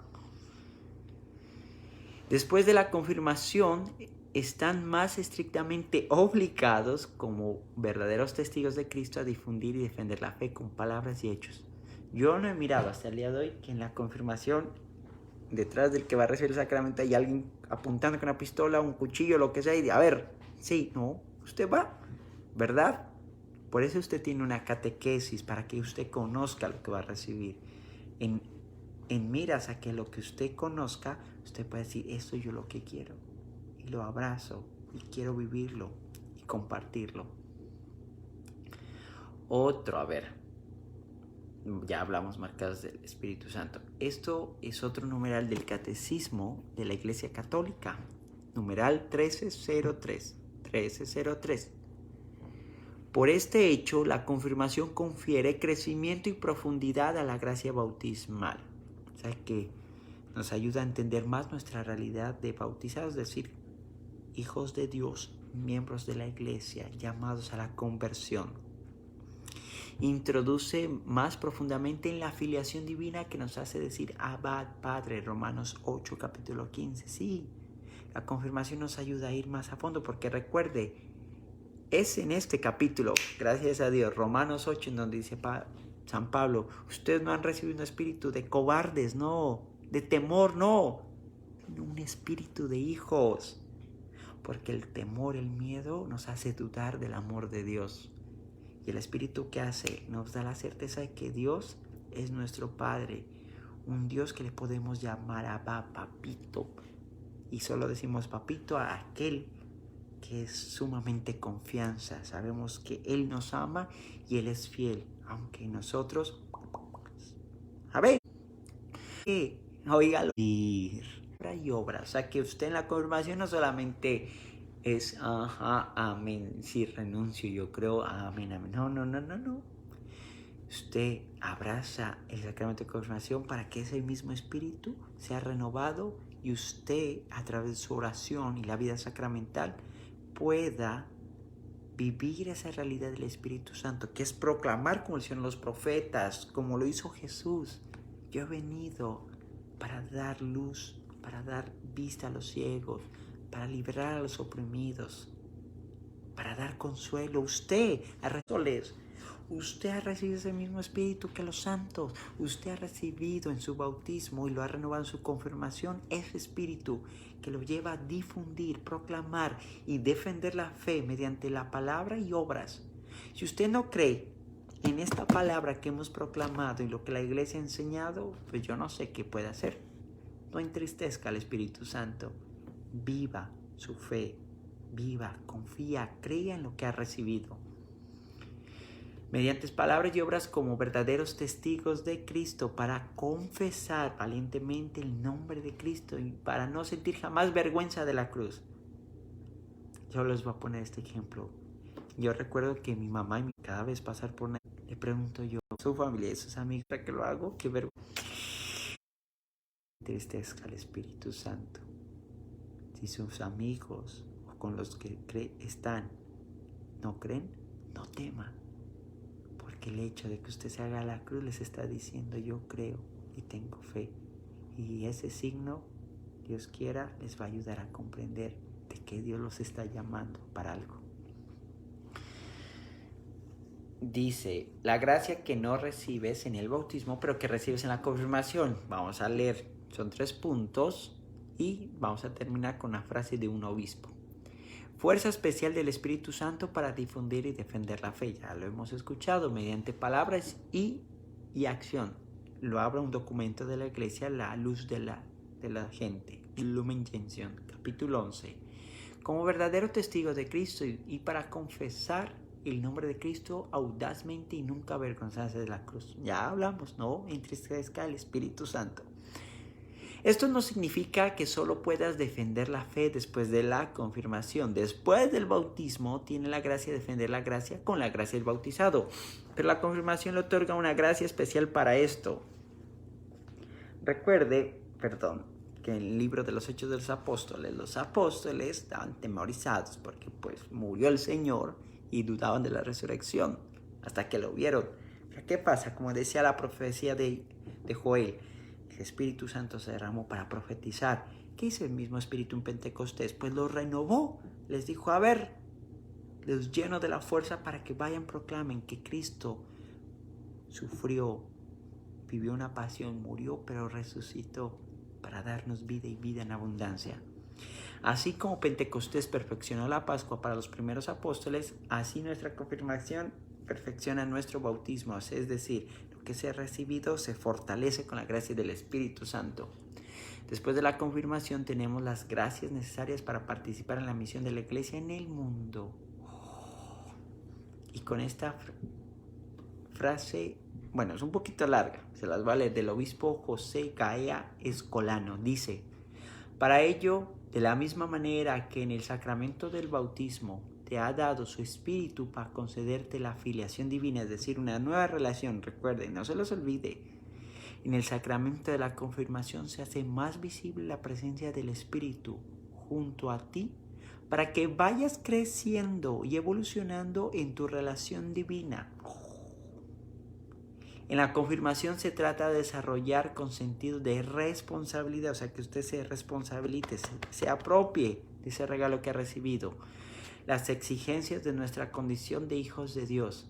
Después de la confirmación, están más estrictamente obligados, como verdaderos testigos de Cristo, a difundir y defender la fe con palabras y hechos. Yo no he mirado hasta el día de hoy que en la confirmación, detrás del que va a recibir el sacramento, hay alguien apuntando con una pistola, un cuchillo, lo que sea, y a ver, sí, no, usted va, ¿verdad? Por eso usted tiene una catequesis, para que usted conozca lo que va a recibir. En miras a que lo que usted conozca, usted puede decir: esto yo lo que quiero, y lo abrazo, y quiero vivirlo, y compartirlo. Otro, a ver, ya hablamos marcados del Espíritu Santo. Esto es otro numeral del Catecismo de la Iglesia Católica, numeral 1303. 1303. Por este hecho, la confirmación confiere crecimiento y profundidad a la gracia bautismal. O sea que nos ayuda a entender más nuestra realidad de bautizados, es decir, hijos de Dios, miembros de la Iglesia, llamados a la conversión. Introduce más profundamente en la filiación divina, que nos hace decir Abba, Padre, Romanos 8, capítulo 15. Sí, la confirmación nos ayuda a ir más a fondo, porque recuerde, es en este capítulo, gracias a Dios, Romanos 8, en donde dice San Pablo: ustedes no han recibido un espíritu de cobardes, no, de temor, no, sino un espíritu de hijos. Porque el temor, el miedo nos hace dudar del amor de Dios. Y el espíritu, ¿qué hace? Nos da la certeza de que Dios es nuestro Padre, un Dios que le podemos llamar Abba, Papito. Y solo decimos papito a aquel que es sumamente confianza. Sabemos que Él nos ama y Él es fiel, aunque nosotros, a ver, oígalo, y obra. O sea que usted en la confirmación no solamente es ajá, amén, sí renuncio, yo creo, amén, amén. No. Usted abraza el sacramento de confirmación para que ese mismo espíritu sea renovado y usted, a través de su oración y la vida sacramental, pueda vivir esa realidad del Espíritu Santo, que es proclamar como lo hicieron los profetas, como lo hizo Jesús. Yo he venido para dar luz, para dar vista a los ciegos, para liberar a los oprimidos, para dar consuelo. Usted ha recibido ese mismo Espíritu que los santos. Usted ha recibido en su bautismo y lo ha renovado en su confirmación ese Espíritu que lo lleva a difundir, proclamar y defender la fe mediante la palabra y obras. Si usted no cree en esta palabra que hemos proclamado y lo que la iglesia ha enseñado, pues yo no sé qué puede hacer. No entristezca al Espíritu Santo. Viva su fe. Viva, confía, crea en lo que ha recibido. Mediante palabras y obras como verdaderos testigos de Cristo para confesar valientemente el nombre de Cristo y para no sentir jamás vergüenza de la cruz. Yo les voy a poner este ejemplo. Yo recuerdo que mi mamá, cada vez pasar por una, le pregunto yo a su familia y sus amigos, ¿para qué lo hago? ¿Qué vergüenza? Entristezca al Espíritu Santo. Si sus amigos o con los que están no creen, no teman. Porque el hecho de que usted se haga la cruz les está diciendo yo creo y tengo fe. Y ese signo, Dios quiera, les va a ayudar a comprender de que Dios los está llamando para algo. Dice, la gracia que no recibes en el bautismo, pero que recibes en la confirmación. Vamos a leer, son 3 puntos y vamos a terminar con una frase de un obispo. Fuerza especial del Espíritu Santo para difundir y defender la fe. Ya lo hemos escuchado mediante palabras y acción. Lo habla un documento de la Iglesia, La luz de la gente. Lumen Gentium, capítulo 11. Como verdadero testigo de Cristo y para confesar el nombre de Cristo audazmente y nunca avergonzarse de la cruz. Ya hablamos, ¿no? Entristezca el Espíritu Santo. Esto no significa que solo puedas defender la fe después de la confirmación. Después del bautismo tiene la gracia de defender la gracia con la gracia del bautizado. Pero la confirmación le otorga una gracia especial para esto. Recuerde, que en el libro de los Hechos de los apóstoles estaban temorizados porque pues murió el Señor y dudaban de la resurrección hasta que lo vieron. ¿Qué pasa? Como decía la profecía de Joel, el Espíritu Santo se derramó para profetizar. ¿Qué hizo el mismo Espíritu en Pentecostés? Pues lo renovó. Les dijo, a ver, los lleno de la fuerza para que vayan, proclamen que Cristo sufrió, vivió una pasión, murió, pero resucitó para darnos vida y vida en abundancia. Así como Pentecostés perfeccionó la Pascua para los primeros apóstoles, así nuestra confirmación perfecciona nuestro bautismo, es decir, lo que se ha recibido se fortalece con la gracia del Espíritu Santo. Después de la confirmación tenemos las gracias necesarias para participar en la misión de la Iglesia en el mundo. Y con esta frase, bueno, es un poquito larga, se las va a leer, del obispo José Gaea Escolano. Dice, para ello, de la misma manera que en el sacramento del bautismo te ha dado su espíritu para concederte la filiación divina, es decir, una nueva relación, recuerden, no se los olvide. En el sacramento de la confirmación se hace más visible la presencia del Espíritu junto a ti para que vayas creciendo y evolucionando en tu relación divina. En la confirmación se trata de desarrollar con sentido de responsabilidad, o sea, que usted se responsabilice, se apropie de ese regalo que ha recibido, las exigencias de nuestra condición de hijos de Dios.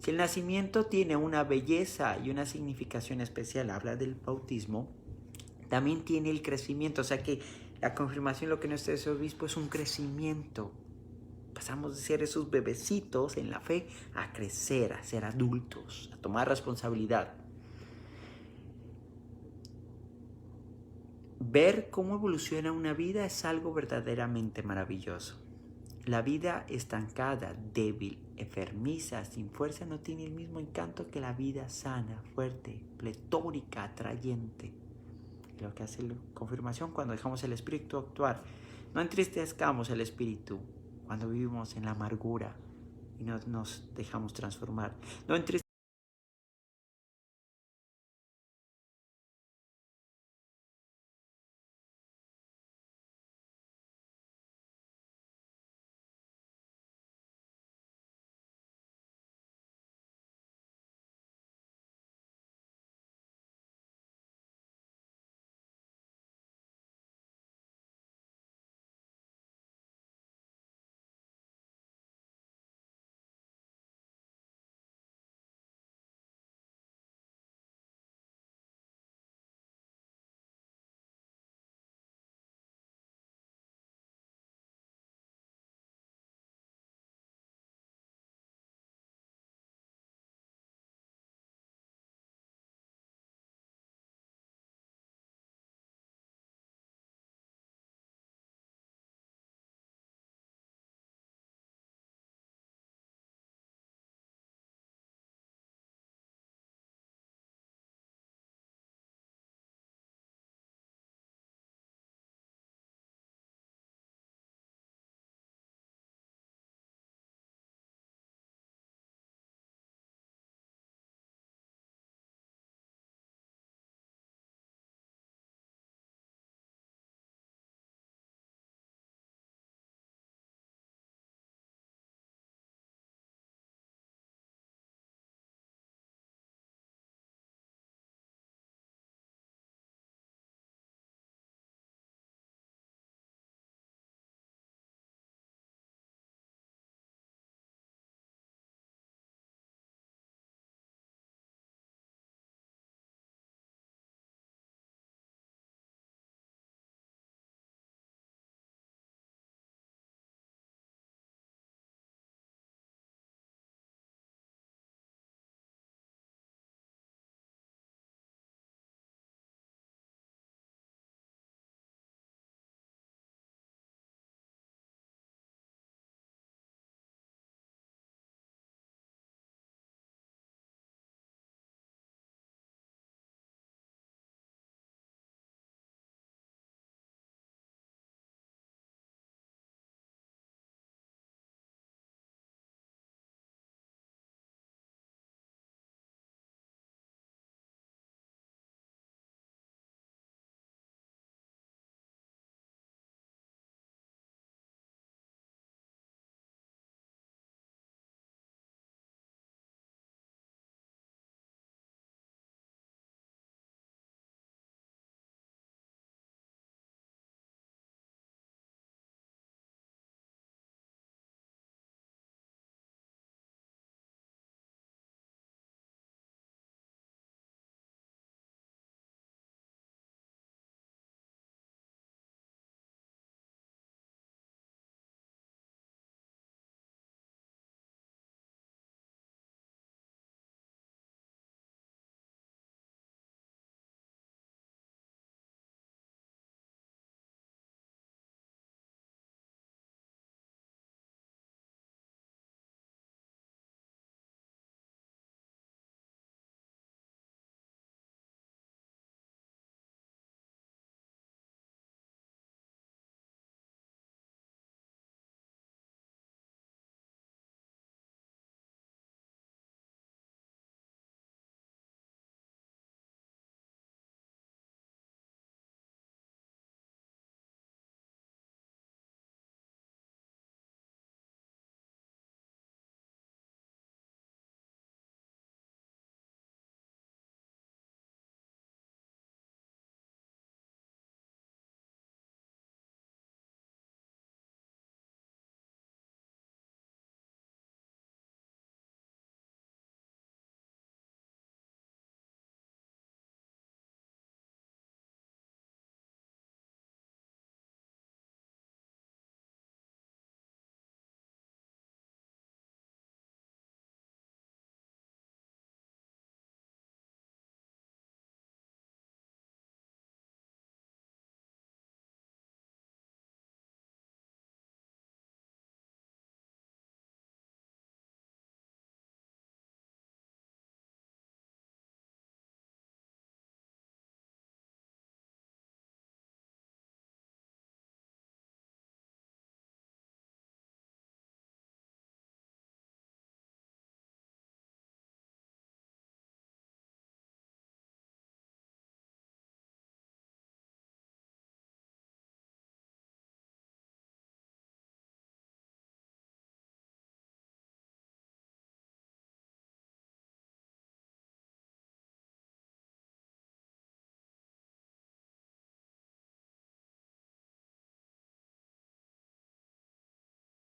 Si el nacimiento tiene una belleza y una significación especial, habla del bautismo, también tiene el crecimiento, o sea que la confirmación, lo que nos dice el obispo, es un crecimiento. Pasamos de ser esos bebecitos en la fe a crecer, a ser adultos, a tomar responsabilidad. ver cómo evoluciona una vida es algo verdaderamente maravilloso. La vida estancada, débil, enfermiza, sin fuerza no tiene el mismo encanto que la vida sana, fuerte, pletórica, atrayente. Lo que hace la confirmación cuando dejamos el espíritu actuar. No entristezcamos el espíritu cuando vivimos en la amargura y no nos dejamos transformar. No